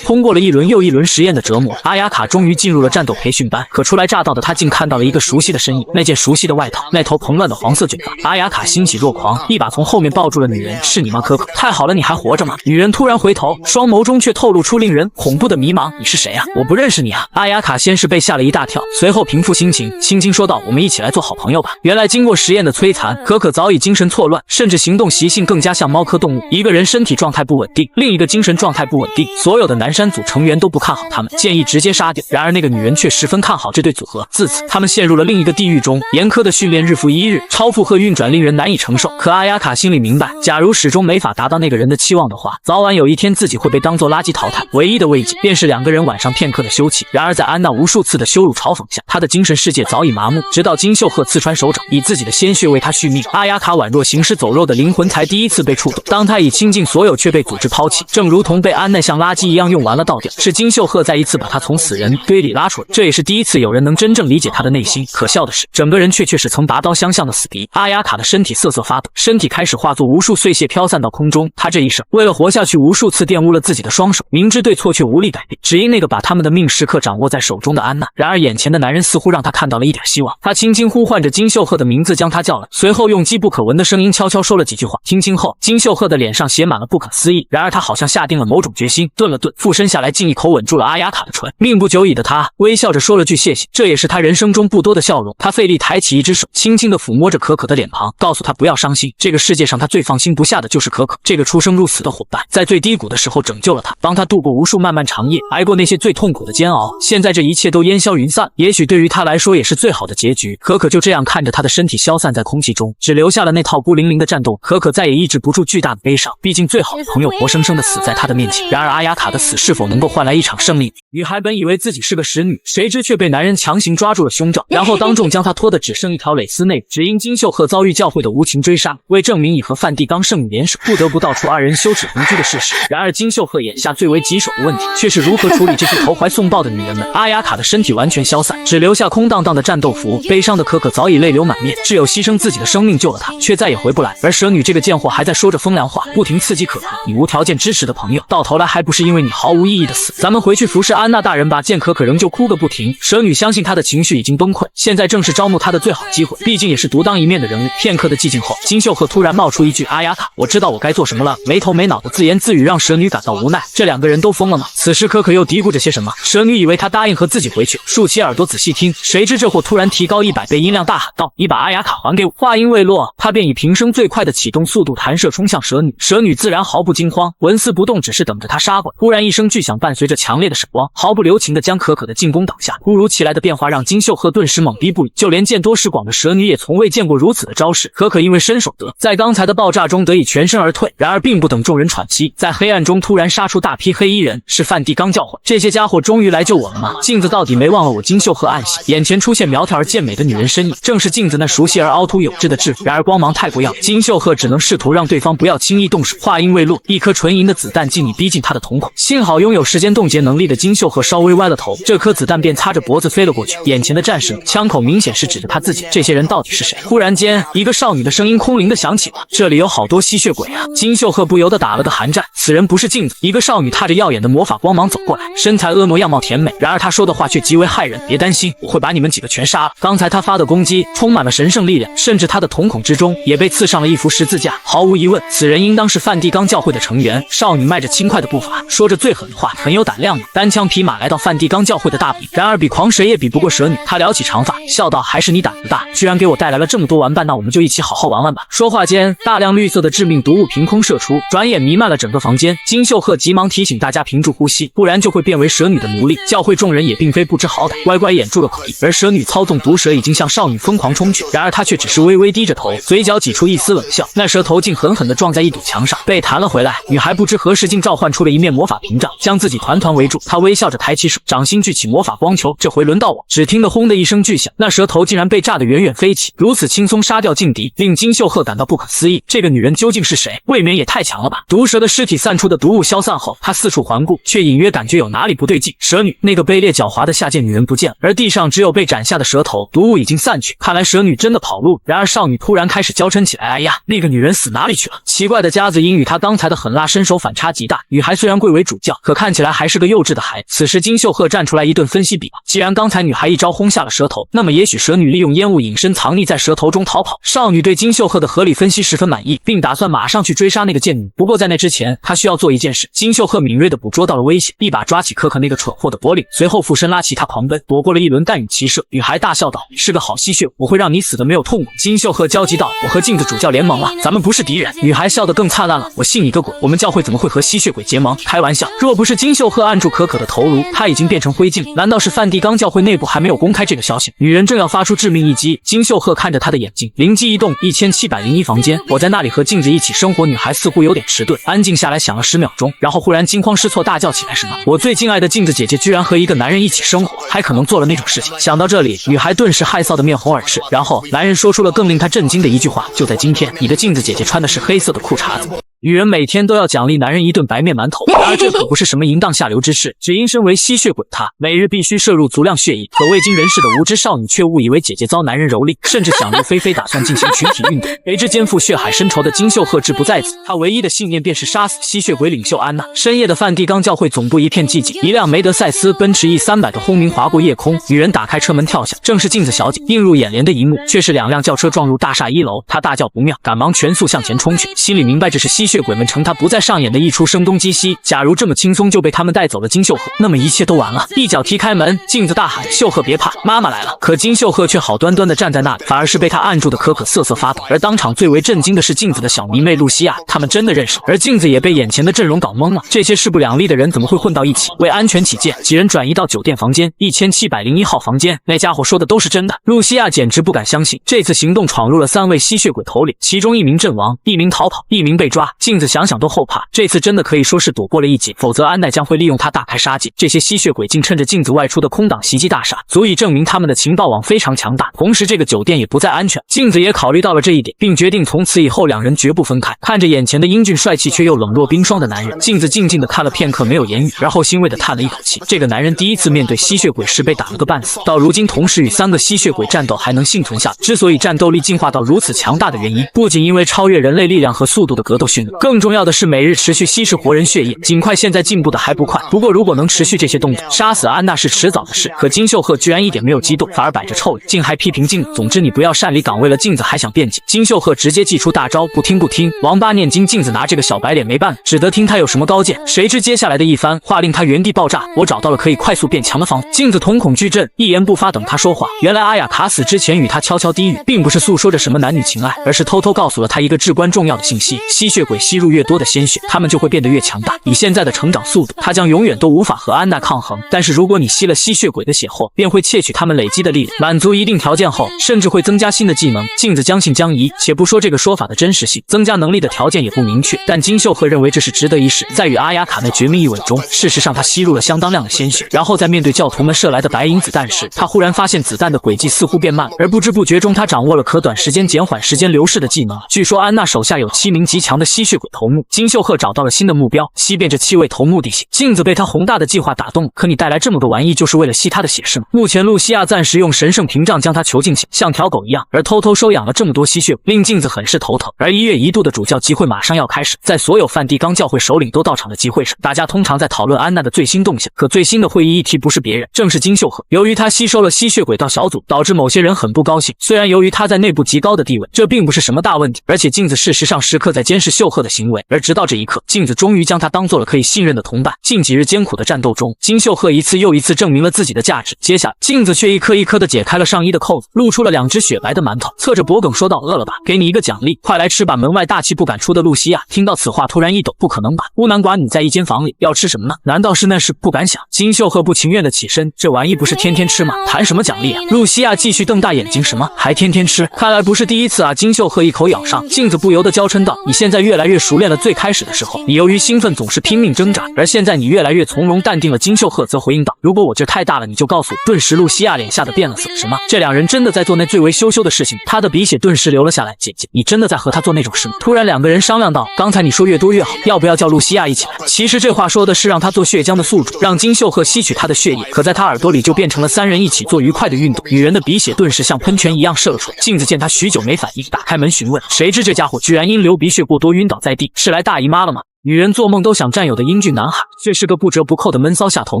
通过了一轮又一轮实验的折磨，阿雅卡终于进入了战斗培训班。可初来乍到的她竟看到了一个熟悉的身影，那件熟悉的外套，那头蓬乱的黄色卷发。阿雅卡欣喜若狂，一把从后面抱住了女人。是你吗，可可？太好了，你还活着吗？女人突然回头，双眸中却透露出令人恐怖的迷茫。你是谁啊？我不认识你啊！阿雅卡先是被吓了一大跳，随后平复心情，轻轻说道：“我们一起来做好朋友吧。”原来经过实验的摧残，可可早已精神错乱，甚至行动习性更加像猫科动物。一个人身体状态不稳定，另一个精神状态不稳定。所有的南山组成员都不看好他们，建议直接杀掉。然而那个女人却十分看好这对组合。自此，他们陷入了另一个地狱中，严苛的训练日复一日，超负荷运转令人难以承受。可阿雅卡心里明白，假如始终没法达到那个人的期望的话，早晚有一天自己会被当作垃圾淘汰。唯一的慰藉便是2个人晚上片刻的休憩。然而在安娜无数次的羞辱嘲讽下，他的精神世界早已麻木。直到金秀赫刺穿手掌，以自己的鲜血为他续命，阿雅卡宛若行尸走肉的灵魂才第一次被触动。当他已倾尽所有，却被组织抛弃，正如同被安奈像垃圾一样用完了倒掉。是金秀赫再一次把他从死人堆里拉出来，这也是第一次有人能真正理解他的内心。可笑的是，整个人却是曾拔刀相向的死敌。阿雅卡的身体瑟瑟发抖，身体开始化作无数碎屑飘散到空中。他这一生为了活下去，无数次玷污了自己的双手，明知对错却无力改变，只因那个把他们的命时刻掌握在手中的安娜。然而眼前的男人似乎让他看到了一点希望，他轻轻呼唤着金秀赫的名字，将他叫来，随后用机不可闻的声音悄悄说了几句话。听清后，金秀赫的脸上写满了不可思议，然而他好像下定了某种决心，顿了顿，附身下来，竟一口吻住了阿雅卡的唇。命不久矣的他微笑着说了句谢谢，这也是他人生中不多的笑容。他费力抬起一只手，轻轻地抚摸着可可的脸庞，告诉他不要伤心，这个世界上他最放心不下的就是可可，这个出生入死的伙伴，在最低谷的时候拯救了他，帮他度过无数漫漫长夜，挨过那些最痛苦的煎熬。现在这一切都烟消云散，也许对于他来说也是最好的结局。可可就这样看着他的身体消散在空气中，只留下了那套孤零零的战斗。可可再也抑制不住巨大的悲伤，毕竟最好的朋友活生生的死在他的面前。然而阿雅卡的死是否能够换来一场胜利？女孩本以为自己是个使女，谁知却被男人强行抓住了胸罩，然后当众将她拖得只剩一条蕾丝内裤。只因金秀赫遭遇教会的无情追杀，为证明已和梵蒂冈圣女联手，不得不道出2人羞耻同居的事实。然而金秀赫眼下最为棘手的问题，却是如何处理这些投怀送抱的女人们。阿雅卡的身体完全消散，只留下空荡荡的战斗服。悲伤的可可早已泪流满面，只有牺牲自己的生命救了她，却再也回不来。而蛇女这个贱货还在说着风凉话，不停刺激可可，你无条件支持的朋友，到头来还不是因为你毫无意义的死。咱们回去服侍安娜大人吧。见可可仍旧哭个不停，蛇女相信她的情绪已经崩溃，现在在正是招募他的最好机会，毕竟也是独当一面的人物。片刻的寂静后，金秀赫突然冒出一句：“阿雅卡，我知道我该做什么了。”没头没脑的自言自语，让蛇女感到无奈。这两个人都疯了吗？此时可可又嘀咕着些什么。蛇女以为他答应和自己回去，竖起耳朵仔细听，谁知这货突然提高100倍音量大喊道：“你把阿雅卡还给我！”话音未落，他便以平生最快的启动速度弹射冲向蛇女。蛇女自然毫不惊慌，纹丝不动，只是等着他杀过来。突然一声巨响，伴随着强烈的闪光，毫不留情地将可可的进攻挡下。突如其来的变化让金秀赫顿时懵逼不已，就连见多识广的蛇女也从未见过如此的招式。可可因为身手得，在刚才的爆炸中得以全身而退。然而并不等众人喘息，在黑暗中突然杀出大批黑衣人，是梵蒂冈教会。这些家伙终于来救我了吗？镜子到底没忘了我。金秀赫暗喜，眼前出现苗条而健美的女人身影，正是镜子那熟悉而凹凸有致的制服。然而光芒太过耀眼，金秀赫只能试图让对方不要轻易动手。话音未落，一颗纯银的子弹竟已逼近他的瞳孔。幸好拥有时间冻结能力的金秀赫稍微歪了头，这颗子弹便擦着脖子飞了过去。眼前的战士们枪口明显是指着他自己，这些人到底是谁？忽然间，一个少女的声音空灵的响起了：“这里有好多吸血鬼啊！”金秀赫不由得打了个寒战。此人不是镜子，一个少女踏着耀眼的魔法光芒走过来，身材婀娜，样貌甜美。然而她说的话却极为骇人：“别担心，我会把你们几个全杀了。”刚才她发的攻击充满了神圣力量，甚至她的瞳孔之中也被刺上了一幅十字架。毫无疑问，此人应当是梵蒂冈教会的成员。少女迈着轻快的步伐，说着最狠的话：“很有胆量吗？单枪匹马来到梵蒂冈教会的大本营。”然而比狂谁也比不过蛇女。她撩起长发，笑道：“还是你胆子大，居然给我带来了这么多玩伴，那我们就一起好好玩玩吧。”说话间，大量绿色的致命毒物凭空射出，转眼弥漫了整个房间。金秀赫急忙提醒大家屏住呼吸，不然就会变为蛇女的奴隶。教会众人也并非不知好歹，乖乖掩住了口音。而蛇女操纵毒蛇已经向少女疯狂冲去，然而她却只是微微低着头，嘴角挤出一丝冷笑。那蛇头竟狠狠地撞在一堵墙上，被弹了回来。女孩不知何时竟召唤出了一面魔法屏障，将自己团团围住。她微笑着抬起手，掌心聚起魔法光球，这回轮到我。只听得轰的一声巨响，那蛇头竟然被炸得远远飞起，如此轻松杀掉劲敌，令金秀赫感到不可思议。这个女人究竟是谁？未免也太强了吧！毒蛇的尸体散出的毒雾消散后，她四处环顾，却隐约感觉有哪里不对劲。蛇女，那个卑劣狡猾的下贱女人不见了，而地上只有被斩下的蛇头，毒雾已经散去。看来蛇女真的跑路。然而少女突然开始娇嗔起来：“哎呀，那个女人死哪里去了？”奇怪的夹子音与她刚才的狠辣身手反差极大。女孩虽然贵为主教，可看起来还是个幼稚的孩子。此时金秀赫站出来一顿分析比划，既然刚才女孩一招轰下了蛇头，那么也许蛇女利用烟雾隐身藏匿在蛇头中逃跑。少女对金秀赫的合理分析十分满意，并打算马上去追杀那个贱女。不过在那之前，她需要做一件事。金秀赫敏锐地捕捉到了危险，一把抓起可可那个蠢货的脖领，随后附身拉起她狂奔，躲过了一轮弹雨齐射。女孩大笑道：“你是个好吸血，我会让你死的没有痛苦。”金秀赫焦急道：“我和镜子主教联盟了，咱们不是敌人。”女孩笑得更灿烂了：“我信你个鬼！我们教会怎么会和吸血鬼结盟？开玩笑！若不是金秀赫按住可可的头颅，她已经变成灰烬。难道是梵蒂冈教会内部还没有公开这个消息？”女人正要发出致命一击，金秀赫看着她的眼睛，灵机一动：“1701房间，我在那里和镜子一起生活。”女孩似乎有点迟钝，安静下来想了10秒钟，然后忽然惊慌失措大叫起来：“什么？我最敬爱的镜子姐姐居然和一个男人一起生活，还可能做了那种事情？”想到这里，女孩顿时害臊得面红耳赤。然后男人说出了更令她震惊的一句话：“就在今天，你的镜子姐姐穿的是黑色的裤衩子。”女人每天都要奖励男人一顿白面馒头，然而这可不是什么淫荡下流之事。只因身为吸血鬼，她每日必须摄入足量血液。可未经人事的无知少女却误以为姐姐遭男人蹂躏，甚至想入非非，打算进行群体运动。谁知肩负血海深仇的金秀赫志不在此，他唯一的信念便是杀死吸血鬼领袖安娜。深夜的梵蒂冈教会总部一片寂静，一辆梅德赛斯奔驰 E300的轰鸣划过夜空。女人打开车门跳下，正是镜子小姐。映入眼帘的一幕却是2辆轿车撞入大厦1楼，她大叫不妙，赶忙全速向前冲去，心里明白这是吸血鬼们趁她不再上演的一出声东击西。假如这么轻松就被他们带走了金秀赫，那么一切都完了。一脚踢开门，镜子大喊：“秀赫别怕，妈妈来了！”可金秀赫却好端端地站在那里，反而是被他按住的可可瑟瑟发抖。而当场最为震惊的是镜子的小迷妹露西亚，他们真的认识，而镜子也被眼前的阵容搞懵了。这些势不两立的人怎么会混到一起？为安全起见，几人转移到酒店房间1701号房间。那家伙说的都是真的。露西亚简直不敢相信，这次行动闯入了3位吸血鬼头领，其中1名阵亡，1名逃跑，1名被抓。镜子想想都后怕，这次真的可以说是躲过了一劫，否则安奈将会利用他大开杀戒。这些吸血鬼竟趁着镜子外出的空档袭击大厦，足以证明他们的情报网非常强大。同时这个酒店也不再安全，镜子也考虑到了这一点，并决定从此以后2人绝不分开。看着眼前的英俊帅气却又冷若冰霜的男人，镜子静静地看了片刻没有言语，然后欣慰地叹了一口气。这个男人第一次面对吸血鬼时被打了个半死，到如今同时与3个吸血鬼战斗还能幸存下来，之所以战斗力进化到如此强大的原因，不仅因为超越人类力量和速度的格斗训练，命了。更重要的是，每日持续稀释活人血液，尽快现在进步的还不快。不过如果能持续这些动作，杀死安娜是迟早的事。可金秀赫居然一点没有激动，反而摆着臭脸，竟还批评镜子。总之你不要擅离岗位了。镜子还想辩解，金秀赫直接祭出大招，不听不听，王八念经。镜子拿这个小白脸没办法，只得听他有什么高见。谁知接下来的一番话令他原地爆炸。我找到了可以快速变强的方法。镜子瞳孔巨震，一言不发等他说话。原来阿雅卡死之前与他悄悄低语，并不是诉说着什么男女情爱，而是偷偷告诉了他一个至关重要的信息：吸血鬼吸入越多的鲜血，他们就会变得越强大。以现在的成长速度，他将永远都无法和安娜抗衡。但是如果你吸了吸血鬼的血后，便会窃取他们累积的力量，满足一定条件后，甚至会增加新的技能。镜子将信将疑，且不说这个说法的真实性，增加能力的条件也不明确，但金秀赫认为这是值得一试。在与阿雅卡那绝命一吻中，事实上他吸入了相当量的鲜血，然后在面对教徒们射来的白银子弹时，他忽然发现子弹的轨迹似乎变慢，而不知不觉中他掌握了可短时间减缓时间流逝的技能。据说安娜手下有7名极强的吸血鬼头目，金秀赫找到了新的目标，吸遍这7位头目地形。镜子被他宏大的计划打动，可你带来这么多玩意就是为了吸他的血是吗？目前露西亚暂时用神圣屏障将他囚禁起，像条狗一样，而偷偷收养了这么多吸血鬼，令镜子很是头疼。而1月1度的主教集会马上要开始，在所有梵蒂冈教会首领都到场的集会上，大家通常在讨论安娜的最新动向。可最新的会议议题不是别人，正是金秀赫。由于他吸收了吸血鬼道小组，导致某些人很不高兴。虽然由于他在内部极高的地位，这并不是什么大问题，而且镜子事实上时刻在监视秀赫的行为。而直到这一刻，镜子终于将他当做了可以信任的同伴。近几日艰苦的战斗中，金秀赫一次又一次证明了自己的价值。接下来，镜子却一颗一颗地解开了上衣的扣子，露出了2只雪白的馒头，侧着脖梗说道：“饿了吧？给你一个奖励，快来吃吧！”门外大气不敢出的露西亚听到此话突然一抖，不可能吧？孤男寡女在一间房里，要吃什么呢？难道是那事？不敢想。金秀赫不情愿地起身，这玩意不是天天吃吗？谈什么奖励啊？露西亚继续瞪大眼睛，什么还天天吃？看来不是第一次啊！金秀赫一口咬上，镜子不由得娇嗔道：“你现在越来越熟练了。最开始的时候，你由于兴奋总是拼命挣扎，而现在你越来越从容淡定了。”金秀赫则回应道：“如果我这太大了，你就告诉我。”顿时露西亚脸吓得变了色。什么？这2人真的在做那最为羞羞的事情？他的鼻血顿时流了下来。姐姐，你真的在和他做那种事吗？突然2个人商量道：“刚才你说越多越好，要不要叫露西亚一起来？”其实这话说的是让他做血浆的宿主，让金秀赫吸取他的血液。可在他耳朵里就变成了3人一起做愉快的运动。女人的鼻血顿时像喷泉一样射了出来。镜子见他许久没反应，打开门询问，谁知这家伙居然因流鼻血过多晕倒在地，是来大姨妈了吗？女人做梦都想占有的英俊男孩，却是个不折不扣的闷骚下头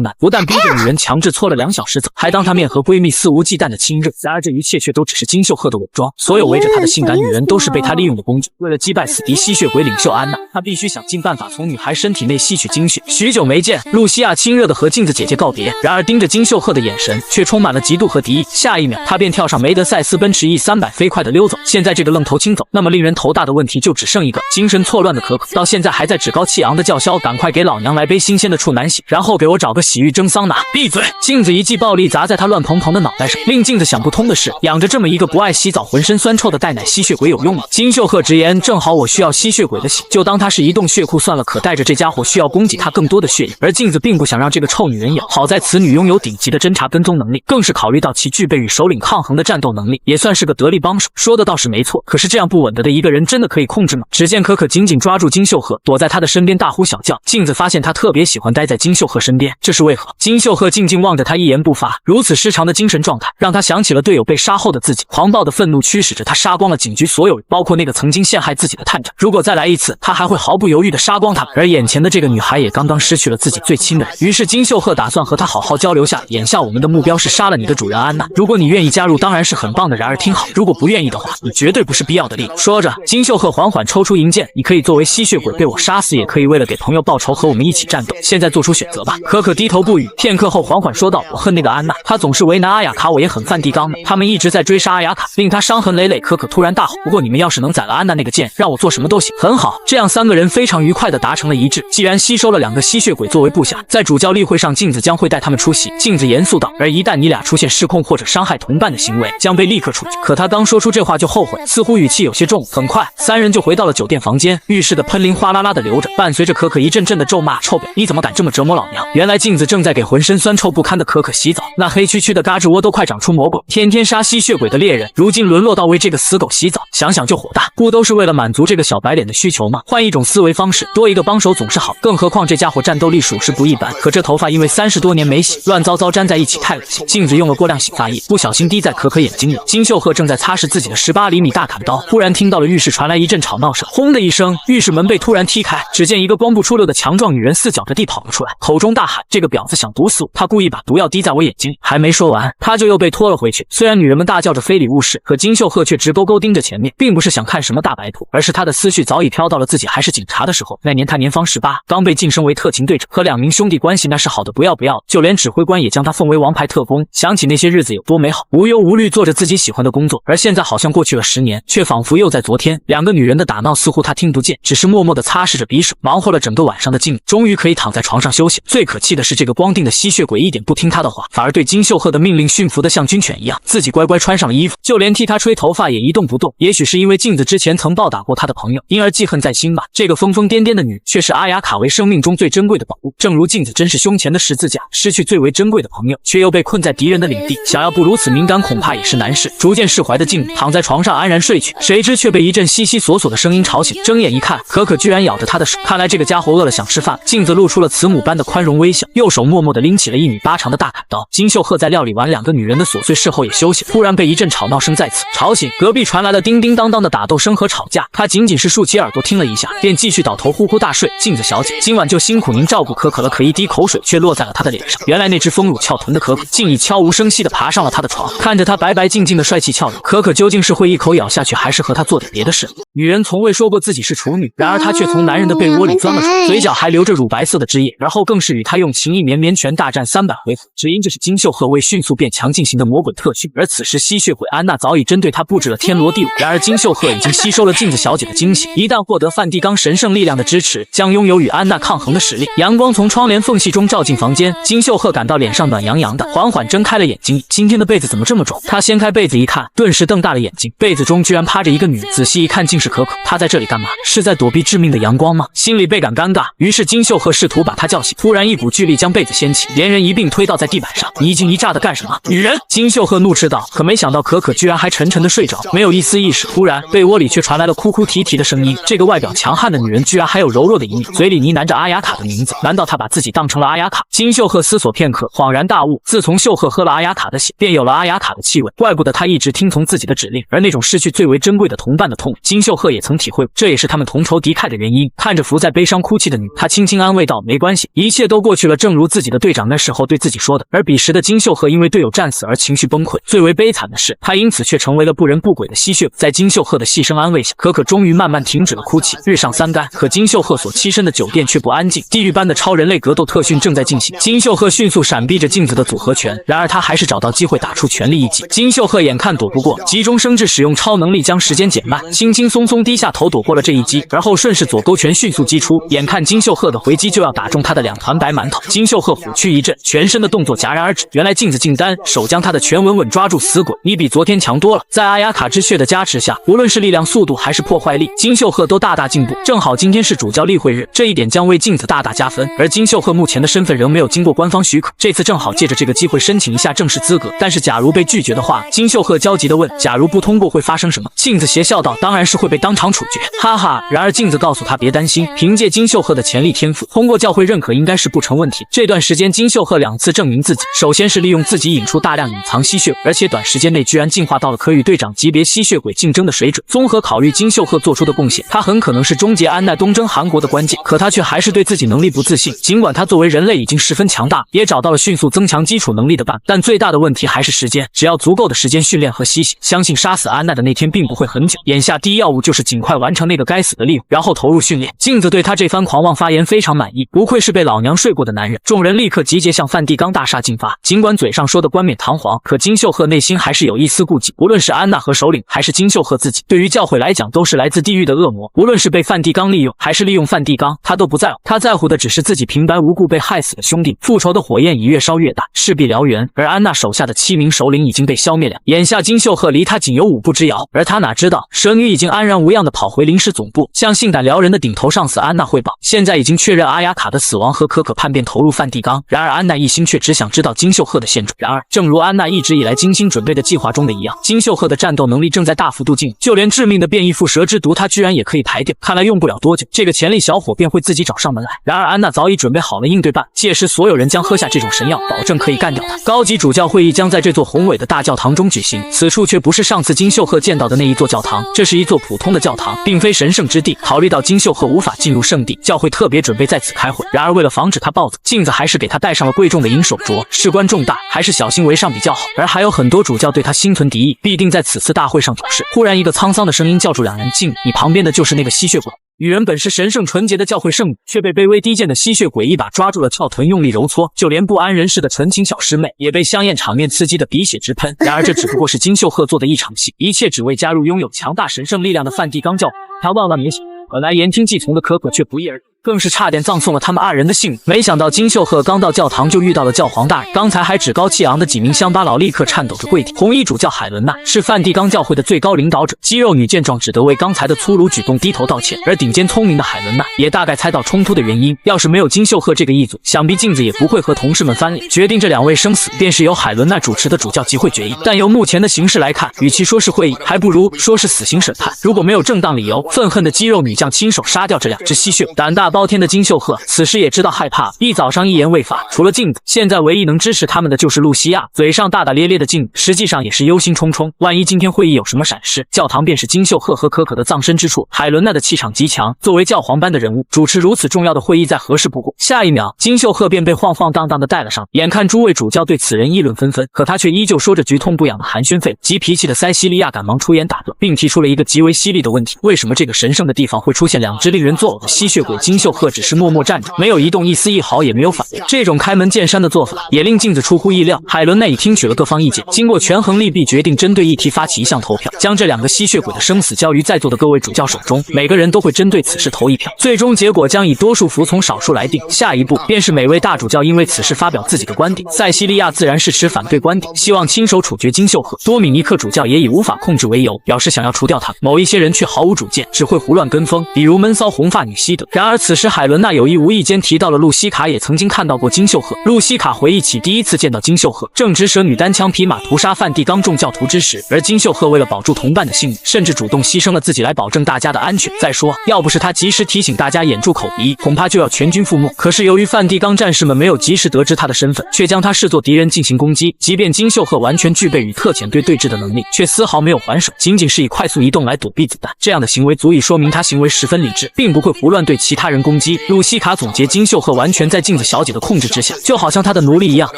男。不但逼着女人强制搓了2小时澡，还当她面和闺蜜肆无忌惮的亲热。然而这一切却都只是金秀赫的伪装，所有围着她的性感女人都是被他利用的工具。为了击败死敌吸血鬼领袖安娜，他必须想尽办法从女孩身体内吸取精血。许久没见，露西亚亲热的和镜子姐姐告别，然而盯着金秀赫的眼神却充满了嫉妒和敌意。下一秒，他便跳上梅德赛斯奔驰 E300 飞快的溜走。现在这个愣头青走，那么令人头大的问题就只剩一个：精神错乱的可可，到现在还在趾高气昂的叫嚣，赶快给老娘来杯新鲜的处男血，然后给我找个洗浴蒸桑拿。闭嘴！镜子一记暴力砸在他乱蓬蓬的脑袋上。令镜子想不通的是，养着这么一个不爱洗澡、浑身酸臭的带奶吸血鬼有用吗？金秀赫直言，正好我需要吸血鬼的血，就当他是移动血库算了。可带着这家伙需要供给他更多的血液，而镜子并不想让这个臭女人咬。好在此女拥有顶级的侦查跟踪能力，更是考虑到其具备与首领抗衡的战斗能力，也算是个得力帮手。说的倒是没错，可是这样不稳得的一个人真的可以控制吗？只见可可紧紧抓住金秀赫，躲在他的身边大呼小叫。镜子发现他特别喜欢待在金秀赫身边，这是为何？金秀赫静静望着他，一言不发。如此失常的精神状态，让他想起了队友被杀后的自己。狂暴的愤怒驱使着他杀光了警局所有人，包括那个曾经陷害自己的探长。如果再来一次，他还会毫不犹豫地杀光他们。而眼前的这个女孩也刚刚失去了自己最亲的人，于是金秀赫打算和她好好交流下。眼下我们的目标是杀了你的主人安娜，如果你愿意加入，当然是很棒的。然而听好，如果不愿意的话，你绝对不是必要的利益。说着，金秀赫缓缓抽出银剑，你可以作为吸血鬼被我杀死，也可以为了给朋友报仇和我们一起战斗。现在做出选择吧。可可低头不语，片刻后缓缓说道：“我恨那个安娜，她总是为难阿雅卡，我也很梵蒂冈的，他们一直在追杀阿雅卡，令她伤痕累累。”可可突然大吼：“不过你们要是能宰了安娜那个贱，让我做什么都行。”很好，这样3个人非常愉快地达成了一致。既然吸收了2个吸血鬼作为部下，在主教例会上，镜子将会带他们出席。镜子严肃道：“而一旦你俩出现失控或者伤害同伴的行为，将被立刻处决。”可他刚说出这话就后悔，似乎语气有些重。很快，3人就回到了酒店房间，浴室的喷淋哗啦啦的流留着，伴随着可可一阵阵的咒骂：“臭婊，你怎么敢这么折磨老娘？”原来镜子正在给浑身酸臭不堪的可可洗澡，那黑黢黢的嘎吱窝都快长出魔鬼，天天杀吸血鬼的猎人，如今沦落到为这个死狗洗澡，想想就火大。不都是为了满足这个小白脸的需求吗？换一种思维方式，多一个帮手总是好。更何况这家伙战斗力属实不一般，可这头发因为30多年没洗，乱糟糟粘在一起太恶心。镜子用了过量洗发液，不小心滴在可可眼睛里。金秀赫正在擦拭自己的18厘米大砍刀，忽然听到了浴室传来一阵吵闹声，轰的一声，浴室门被突然踢开，只见一个光不出溜的强壮女人四脚着地跑了出来，口中大喊：“这个婊子想毒死我，她故意把毒药滴在我眼睛里。”还没说完，她就又被拖了回去。虽然女人们大叫着非礼勿视，可金秀赫却直勾勾盯着前面，并不是想看什么大白兔，而是他的思绪早已飘到了自己还是警察的时候。那年他年方18，刚被晋升为特勤队长，和2名兄弟关系那是好的不要不要，就连指挥官也将他奉为王牌特工。想起那些日子有多美好，无忧无虑做着自己喜欢的工作，而现在好像过去了10年，却仿佛又在昨天。2个女人的打闹似乎他听不见，只是默默地擦拭着匕首。忙活了整个晚上的镜终于可以躺在床上休息。最可气的是，这个光腚的吸血鬼一点不听他的话，反而对金秀赫的命令驯服得像军犬一样，自己乖乖穿上了衣服，就连替他吹头发也一动不动。也许是因为镜子之前曾暴打过他的朋友，因而记恨在心吧。这个疯疯癫癫的女却是阿雅卡为生命中最珍贵的宝物，正如镜子真是胸前的十字架，失去最为珍贵的朋友，却又被困在敌人的领地，想要不如此敏感恐怕也是难事。逐渐释怀的镜子躺在床上安然睡去，谁知却被一阵悉悉索索的声音吵醒，睁眼一看，可可居然咬着他的手，看来这个家伙饿了想吃饭。镜子露出了慈母般的宽容微笑，右手默默地拎起了1米8长的大砍刀。金秀赫在料理完2个女人的琐碎事后也休息，突然被一阵吵闹声再次吵醒，隔壁传来了叮叮当当的打斗声和吵架。他仅仅是竖起耳朵听了一下，便继续倒头呼呼大睡。镜子小姐，今晚就辛苦您照顾可可了。可一滴口水却落在了他的脸上，原来那只丰乳翘臀的可可竟已悄无声息地爬上了他的床，看着他白白净净的帅气俏脸，可可究竟是会一口咬下去，还是和他做点别的事？女人从未说过自己是处女，然而她却从男人的被窝里钻了出来，嘴角还流着乳白色的汁液，然后更是与他用情意绵绵拳大战300回合。只因这是金秀赫为迅速变强进行的魔鬼特训，而此时吸血鬼安娜早已针对他布置了天罗地网。然而金秀赫已经吸收了镜子小姐的精血，一旦获得梵蒂冈神圣力量的支持，将拥有与安娜抗衡的实力。阳光从窗帘缝隙中照进房间，金秀赫感到脸上暖洋洋的，缓缓睁开了眼睛。今天的被子怎么这么重？他掀开被子一看，顿时瞪大了眼睛，被子中居然趴着一个女人，仔细一看竟是可可。她在这里干嘛？是在躲避致命的阳光吗？心里倍感尴尬，于是金秀赫试图把她叫醒，突然一股巨力将被子掀起，连人一并推倒在地板上。你一惊一乍的干什么？女人！金秀赫怒斥道，可没想到可可居然还沉沉的睡着，没有一丝意识。突然被窝里却传来了哭哭啼啼的声音，这个外表强悍的女人居然还有柔弱的一面，嘴里呢喃着阿雅卡的名字。难道她把自己当成了阿雅卡？金秀赫思索片刻，恍然大悟，自从秀赫喝了阿雅卡的血，便有了阿雅卡的气味，怪不得他一直听从自己的指令。而那种失去最为珍贵的同伴的痛，金秀赫也曾体会，这也是他们同仇敌忾的原因。看着伏在悲伤哭泣的女，他轻轻安慰道，没关系，一切都过去了，正如自己的队长那时候对自己说的。而彼时的金秀赫因为队友战死而情绪崩溃，最为悲惨的是，他因此却成为了不人不鬼的吸血鬼。在金秀赫的细声安慰下，可可终于慢慢停止了哭泣，日上三竿。可金秀赫所栖身的酒店却不安静，地狱般的超人类格斗特训正在进行。金秀赫迅速闪避着镜子的组合拳，然而他还是找到机会打出全力一击。金秀赫眼看躲不过，急中生智，使用超能力将时间减慢，轻轻松松低下头躲过了这一击，而后顺势左勾拳迅速击出。眼看金秀赫的回击就要打中他的2团白馒头，金秀赫虎躯一震，全身的动作戛然而止。原来镜子进单手将他的拳稳稳抓住，死鬼，你比昨天强多了。在阿雅卡之血的加持下，无论是力量、速度还是破坏力，金秀赫都大大进步。正好今天是主教例会日，这一点将为镜子大大加分。而金秀赫目前的身份仍没有经过官方许可，这次正好借着这个机会申请一下正式资格。但是假如被拒绝的话，金秀赫焦急地问，假如不通过会发生什么？镜子邪笑道，当然是会被当场处决，哈哈。然而镜子告诉他别担心，凭借金秀赫的潜力天赋，通过教会认可应该是不成问题。这段时间金秀赫2次证明自己，首先是利用自己引出大量隐藏吸血鬼，而且短时间内居然进化到了可与队长级别吸血鬼竞争的水准。综合考虑金秀赫做出的贡献，他很可能是终结安奈东征韩国的关键。可他却还是对自己能力不自信，尽管他作为人类已经十分强大，也找到了迅速增强基础能力的办法，但最大的问题还是时间。只要足够的时间训练和吸血，相信杀死安奈的那天并不会很久。眼下第一要务就是尽快完成那个该死的利物，然后投入训练。镜子对他这番狂妄发言非常满意，不愧是被老娘睡过的男人。众人立刻集结向梵蒂冈大厦进发。尽管嘴上说的冠冕堂皇，可金秀赫内心还是有一丝顾忌。无论是安娜和首领，还是金秀赫自己，对于教会来讲都是来自地狱的恶魔。无论是被梵蒂冈利用，还是利用梵蒂冈，他都不在乎。他在乎的只是自己平白无故被害死的兄弟。复仇的火焰已越烧越大，势必燎原。而安娜手下的7名首领已经被消灭了，眼下金秀赫离他仅有5步之遥。而他哪知道，蛇女已经安然无恙地跑回临时总部，向性感撩人的顶头头上司安娜汇报，现在已经确认阿雅卡的死亡和可可叛变投入梵蒂冈。然而安娜一心却只想知道金秀赫的现状。然而，正如安娜一直以来精心准备的计划中的一样，金秀赫的战斗能力正在大幅度进步，就连致命的变异副蛇之毒，他居然也可以排掉。看来用不了多久，这个潜力小伙便会自己找上门来。然而安娜早已准备好了应对办，届时所有人将喝下这种神药，保证可以干掉他。高级主教会议将在这座宏伟的大教堂中举行，此处却不是上次金秀赫见到的那一座教堂，这是一座普通的教堂，并非神圣之地。考虑到金秀赫无法进入圣地，教会特别准备在此开会。然而为了防止他暴走，镜子还是给他戴上了贵重的银手镯，事关重大，还是小心为上比较好。而还有很多主教对他心存敌意，必定在此次大会上吐事。忽然一个沧桑的声音叫住两人：静，你旁边的就是那个吸血鬼。女人本是神圣纯洁的教会圣女，却被卑微低贱的吸血鬼一把抓住了翘臀，用力揉搓，就连不谙人事的纯情小师妹也被香艳场面刺激的鼻血直喷。然而这只不过是金秀赫做的一场戏，一切只为加入拥有强大神圣力量的梵蒂冈教会。他万万没想，本来言听计从的可可却不翼而飞，更是差点葬送了他们二人的性命。没想到金秀赫刚到教堂就遇到了教皇大人，刚才还趾高气昂的几名乡巴佬立刻颤抖着跪地。红衣主教海伦娜是梵蒂冈教会的最高领导者，肌肉女见状只得为刚才的粗鲁举动低头道歉。而顶尖聪明的海伦娜也大概猜到冲突的原因，要是没有金秀赫这个一族，想必镜子也不会和同事们翻脸。决定这两位生死，便是由海伦娜主持的主教集会决议。但由目前的形势来看，与其说是会议，还不如说是死刑审判。如果没有正当理由，愤恨的肌肉女将亲手杀掉这两只吸血鬼。胆大包天的金秀赫此时也知道害怕，一早上一言未发。除了镜子，现在唯一能支持他们的就是露西亚。嘴上大大咧咧的镜子，实际上也是忧心忡忡。万一今天会议有什么闪失，教堂便是金秀赫和可可的葬身之处。海伦娜的气场极强，作为教皇般的人物，主持如此重要的会议再合适不过。下一秒，金秀赫便被晃晃荡荡的带了上。眼看诸位主教对此人议论纷纷，可他却依旧说着局痛不痒的寒暄废物。急脾气的塞西利亚赶忙出言打断，并提出了一个极为犀利的问题：为什么这个神圣的地方会出现两只令人作呕的吸血鬼？金秀赫只是默默站着，没有移动一丝一毫，也没有反应。这种开门见山的做法也令镜子出乎意料。海伦奈已听取了各方意见，经过权衡利弊，决定针对议题发起一项投票，将这两个吸血鬼的生死交于在座的各位主教手中，每个人都会针对此事投一票，最终结果将以多数服从少数来定。下一步便是每位大主教因为此事发表自己的观点。塞西利亚自然是持反对观点，希望亲手处决金秀赫。多米尼克主教也以无法控制为由，表示想要除掉他。某一些人却毫无主见，只会胡乱跟风，比如闷骚红发女西德。然而此时海伦娜有意无意间提到了露西卡也曾经看到过金秀赫。露西卡回忆起第一次见到金秀赫，正值蛇女单枪匹马屠杀梵蒂冈众教徒之时，而金秀赫为了保住同伴的性命，甚至主动牺牲了自己来保证大家的安全。再说，要不是他及时提醒大家掩住口鼻，恐怕就要全军覆没。可是由于梵蒂冈战士们没有及时得知他的身份，却将他视作敌人进行攻击。即便金秀赫完全具备与特遣队对峙的能力，却丝毫没有还手，仅仅是以快速移动来躲避子弹。这样的行为足以说明他行为十分理智，并不会胡乱对其他人攻击。露西卡总结，金秀赫完全在镜子小姐的控制之下，就好像他的奴隶一样。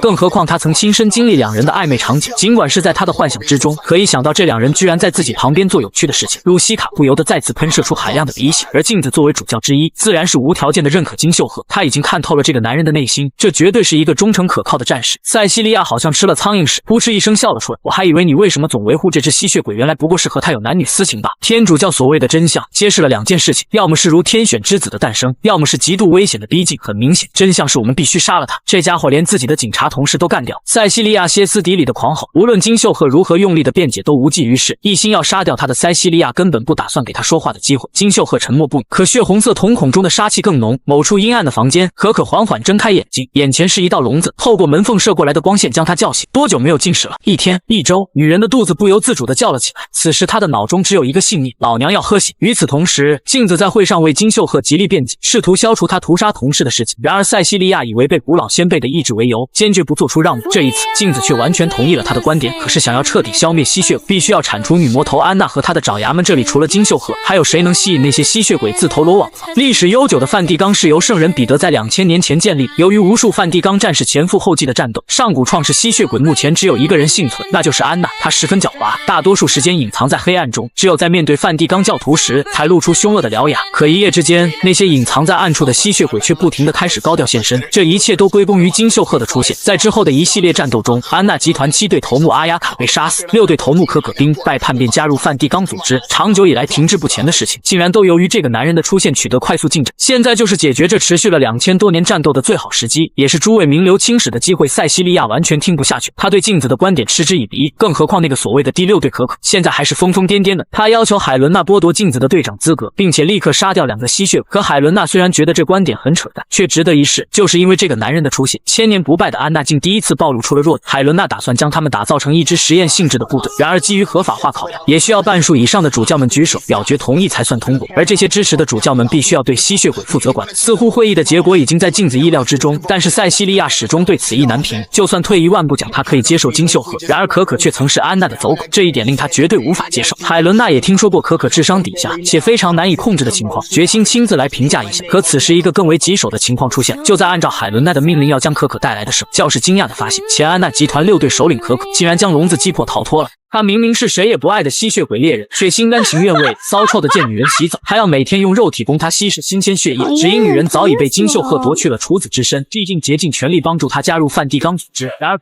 更何况他曾亲身经历两人的暧昧场景，尽管是在他的幻想之中，可以想到这两人居然在自己旁边做有趣的事情。露西卡不由得再次喷射出海量的鼻血，而镜子作为主教之一，自然是无条件的认可金秀赫。他已经看透了这个男人的内心，这绝对是一个忠诚可靠的战士。塞西利亚好像吃了苍蝇屎，扑哧一声笑了出来。我还以为你为什么总维护这只吸血鬼，原来不过是和他有男女私情吧。天主教所谓的真相揭示了两件事情，要么是如天选之子的诞生，要么是极度危险的逼近。很明显，真相是我们必须杀了他。这家伙连自己的警察同事都干掉。塞西利亚歇斯底里的狂吼，无论金秀赫如何用力的辩解都无济于事。一心要杀掉他的塞西利亚根本不打算给他说话的机会。金秀赫沉默不语，可血红色瞳孔中的杀气更浓。某处阴暗的房间，可可缓缓睁开眼睛，眼前是一道笼子，透过门缝射过来的光线将他叫醒。多久没有进食了？一天，一周。女人的肚子不由自主地叫了起来。此时她的脑中只有一个信念：老娘要喝血。与此同时，镜子在会上为金秀赫极力辩解，试图消除他屠杀同事的事情。然而塞西利亚以违背古老先辈的意志为由，坚决不做出让步。这一次，镜子却完全同意了他的观点。可是想要彻底消灭吸血鬼，必须要铲除女魔头安娜和她的爪牙们。这里除了金秀赫，还有谁能吸引那些吸血鬼自投罗网呢？历史悠久的梵蒂冈是由圣人彼得在2000年前建立。由于无数梵蒂冈战士前赴后继的战斗，上古创世吸血鬼目前只有一个人幸存，那就是安娜。她十分狡猾，大多数时间隐藏在黑暗中，只有在面对梵蒂冈教徒时才露出凶恶的獠牙。可一夜之间，那些隐藏藏在暗处的吸血鬼却不停地开始高调现身，这一切都归功于金秀赫的出现。在之后的一系列战斗中，安娜集团7队头目阿雅卡被杀死，6队头目可可兵败叛变加入梵蒂冈组织。长久以来停滞不前的事情，竟然都由于这个男人的出现取得快速进展。现在就是解决这持续了2000多年战斗的最好时机，也是诸位名留青史的机会。塞西利亚完全听不下去，他对镜子的观点嗤之以鼻，更何况那个所谓的第6队可可，现在还是疯疯癫癫的。他要求海伦娜剥夺镜子的队长资格，并且立刻杀掉2个吸血鬼。可海伦娜虽然觉得这观点很扯淡，却值得一试。就是因为这个男人的出现，千年不败的安娜竟第一次暴露出了弱点。海伦娜打算将他们打造成一支实验性质的部队，然而基于合法化考量，也需要半数以上的主教们举手表决同意才算通过，而这些支持的主教们必须要对吸血鬼负责管理。似乎会议的结果已经在镜子意料之中，但是塞西利亚始终对此意难平。就算退一万步讲，他可以接受金秀赫，然而可可却曾是安娜的走狗，这一点令他绝对无法接受。海伦娜也听说过可可智商低下且非常难以控制的情况，决心亲自来评价一下。可此时一个更为棘手的情况出现，就在按照海伦娜的命令要将可可带来的时候，教士惊讶地发现，前安娜集团6队首领可可竟然将笼子击破逃脱了。他明明是谁也不爱的吸血鬼猎人，却心甘情愿为骚臭的贱女人洗澡，还要每天用肉体供她稀释新鲜血液，只因女人早已被金秀赫夺去了处子之身，毕竟竭尽全力帮助她加入梵蒂冈组织。然而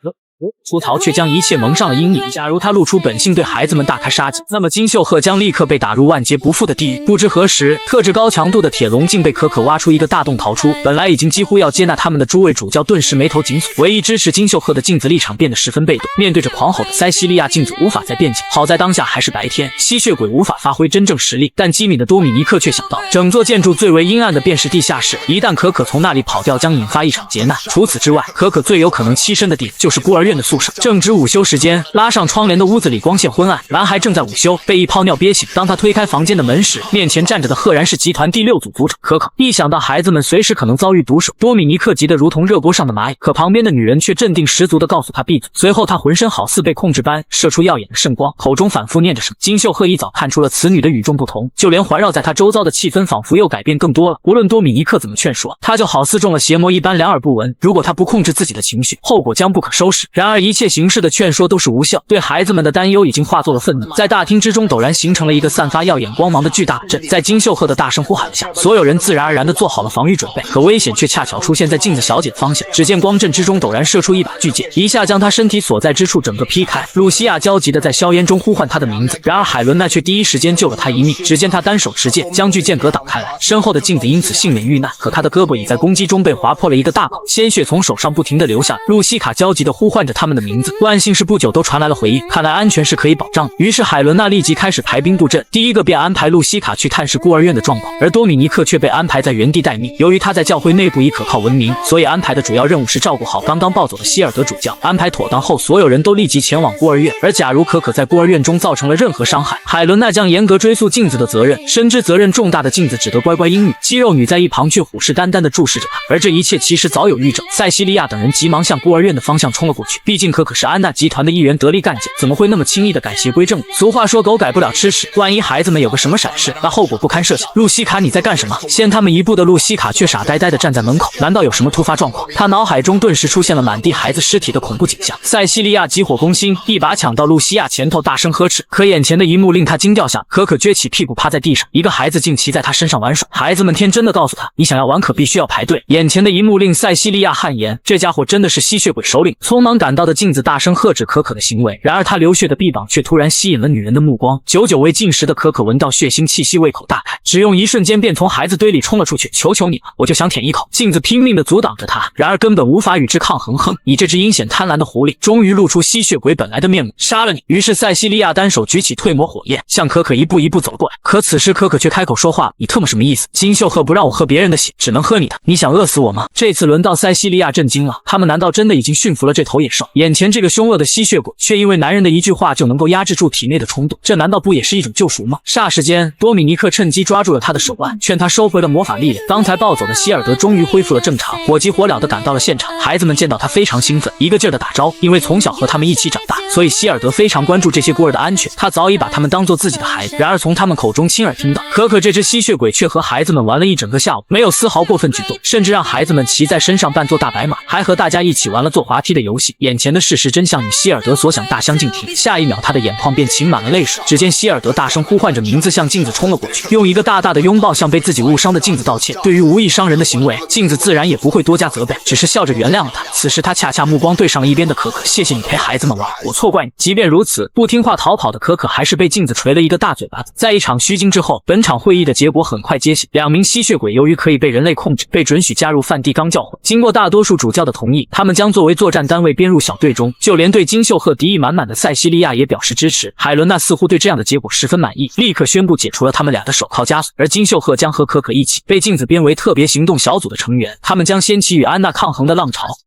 出逃却将一切蒙上了阴影。假如他露出本性，对孩子们大开杀戒，那么金秀赫将立刻被打入万劫不复的地狱。不知何时，特制高强度的铁笼竟被可可挖出一个大洞逃出。本来已经几乎要接纳他们的诸位主教顿时眉头紧锁，唯一支持金秀赫的镜子立场变得十分被动。面对着狂吼的塞西利亚，镜子无法再辩解。好在当下还是白天，吸血鬼无法发挥真正实力，但机敏的多米尼克却想到，整座建筑最为阴暗的便是地下室，一旦可可从那里跑掉，将引发一场劫难。除此之外，可可最有可能栖身的地方就是孤儿院的宿舍。正值午休时间，拉上窗帘的屋子里光线昏暗，男孩正在午休，被一泡尿憋醒。当他推开房间的门时，面前站着的赫然是集团第6组组长可可。一想到孩子们随时可能遭遇毒手，多米尼克急得如同热锅上的蚂蚁。可旁边的女人却镇定十足地告诉他闭嘴。随后他浑身好似被控制般射出耀眼的圣光，口中反复念着什么。金秀赫一早看出了此女的与众不同，就连环绕在他周遭的气氛仿佛又改变更多了。无论多米尼克怎么劝说，他就好似中了邪魔一般两耳不闻。如果他不控制自己的情绪，后果将不可收拾。然而一切形式的劝说都是无效，对孩子们的担忧已经化作了愤怒。在大厅之中陡然形成了一个散发耀眼光芒的巨大的阵，在金秀赫的大声呼喊下，所有人自然而然地做好了防御准备。可危险却恰巧出现在镜子小姐的方向，只见光阵之中陡然射出一把巨剑，一下将她身体所在之处整个劈开。露西亚焦急地在硝烟中呼唤她的名字，然而海伦娜却第一时间救了她一命。只见她单手持剑将巨剑格挡开来，身后的镜子因此幸免遇难，可她的胳膊已在攻击中被划破了一个大口，鲜血从手上不停地流下。露西卡焦急地呼唤着他们的名字，万幸是不久都传来了回应，看来安全是可以保障。于是海伦娜立即开始排兵布阵，第一个便安排露西卡去探视孤儿院的状况，而多米尼克却被安排在原地待命。由于他在教会内部以可靠闻名，所以安排的主要任务是照顾好刚刚暴走的希尔德主教。安排妥当后，所有人都立即前往孤儿院，而假如可可在孤儿院中造成了任何伤害，海伦娜将严格追溯镜子的责任。深知责任重大的镜子只得乖乖应允，肌肉女在一旁却虎视眈眈地注视着他。而这一切其实早有预兆，塞西利亚等人急忙向孤儿院的方向冲了过去。毕竟可可是安娜集团的一员得力干将，怎么会那么轻易地改邪归正？俗话说狗改不了吃屎，万一孩子们有个什么闪失，那后果不堪设想。露西卡，你在干什么？先他们一步的露西卡却傻呆呆地站在门口，难道有什么突发状况？他脑海中顿时出现了满地孩子尸体的恐怖景象。塞西利亚急火攻心，一把抢到露西亚前头，大声呵斥。可眼前的一幕令他惊掉下，可可撅起屁股趴在地上，一个孩子竟骑在他身上玩耍。孩子们天真的告诉他，你想要玩可必须要排队。眼前的一幕令塞西利亚汗颜，这家伙真的是吸血鬼首领。匆忙赶到的镜子大声喝止可可的行为，然而他流血的臂膀却突然吸引了女人的目光。久久未进食的可可闻到血腥气息，胃口大开，只用一瞬间便从孩子堆里冲了出去。求求你了，我就想舔一口。镜子拼命地阻挡着他，然而根本无法与之抗衡。哼，你这只阴险贪婪的狐狸，终于露出吸血鬼本来的面目，杀了你！于是塞西利亚单手举起退魔火焰，向可可一步一步走过来。可此时可可却开口说话，你特么什么意思？金秀赫不让我喝别人的血，只能喝你的，你想饿死我吗？这次轮到塞西利亚震惊了，他们难道真的已经驯服了这头野兽？眼前这个凶恶的吸血鬼，却因为男人的一句话就能够压制住体内的冲动，这难道不也是一种救赎吗？霎时间，多米尼克趁机抓住了他的手腕，劝他收回了魔法力量。刚才暴走的希尔德终于恢复了正常，火急火燎地赶到了现场。孩子们见到他非常兴奋，一个劲儿地打招呼，因为从小和他们一起长大，所以希尔德非常关注这些孤儿的安全，他早已把他们当作自己的孩子。然而从他们口中亲耳听到，可可这只吸血鬼却和孩子们玩了一整个下午，没有丝毫过分举动，甚至让孩子们骑在身上扮作大白马，还和大家一起玩了坐滑梯的游戏。眼前的事实真相与希尔德所想大相径庭，下一秒他的眼眶便噙满了泪水。只见希尔德大声呼唤着名字，向镜子冲了过去，用一个大大的拥抱向被自己误伤的镜子道歉。对于无意伤人的行为，镜子自然也不会多加责备，只是笑着原谅了他。此时他恰恰目光对上了一边的可可，谢谢你陪孩子们玩，我错怪你。即便如此，不听话逃跑的可可还是被镜子捶了一个大嘴巴子。在一场虚惊之后，本场会议的结果很快揭晓，两名吸血鬼由于可以被人类控制，被准许加入梵蒂冈教会。经过大多数主教的同意，他们将作为作战单位编入小队中。就连对金秀赫敌意满满的塞西利亚也表示支持。海伦娜似乎对这样的结果十分满意，立刻宣布解除了他们俩的手铐枷锁，而金秀赫将和可可一起被镜子编为特别行动小组的成员，他们将掀起与安娜抗衡的浪潮。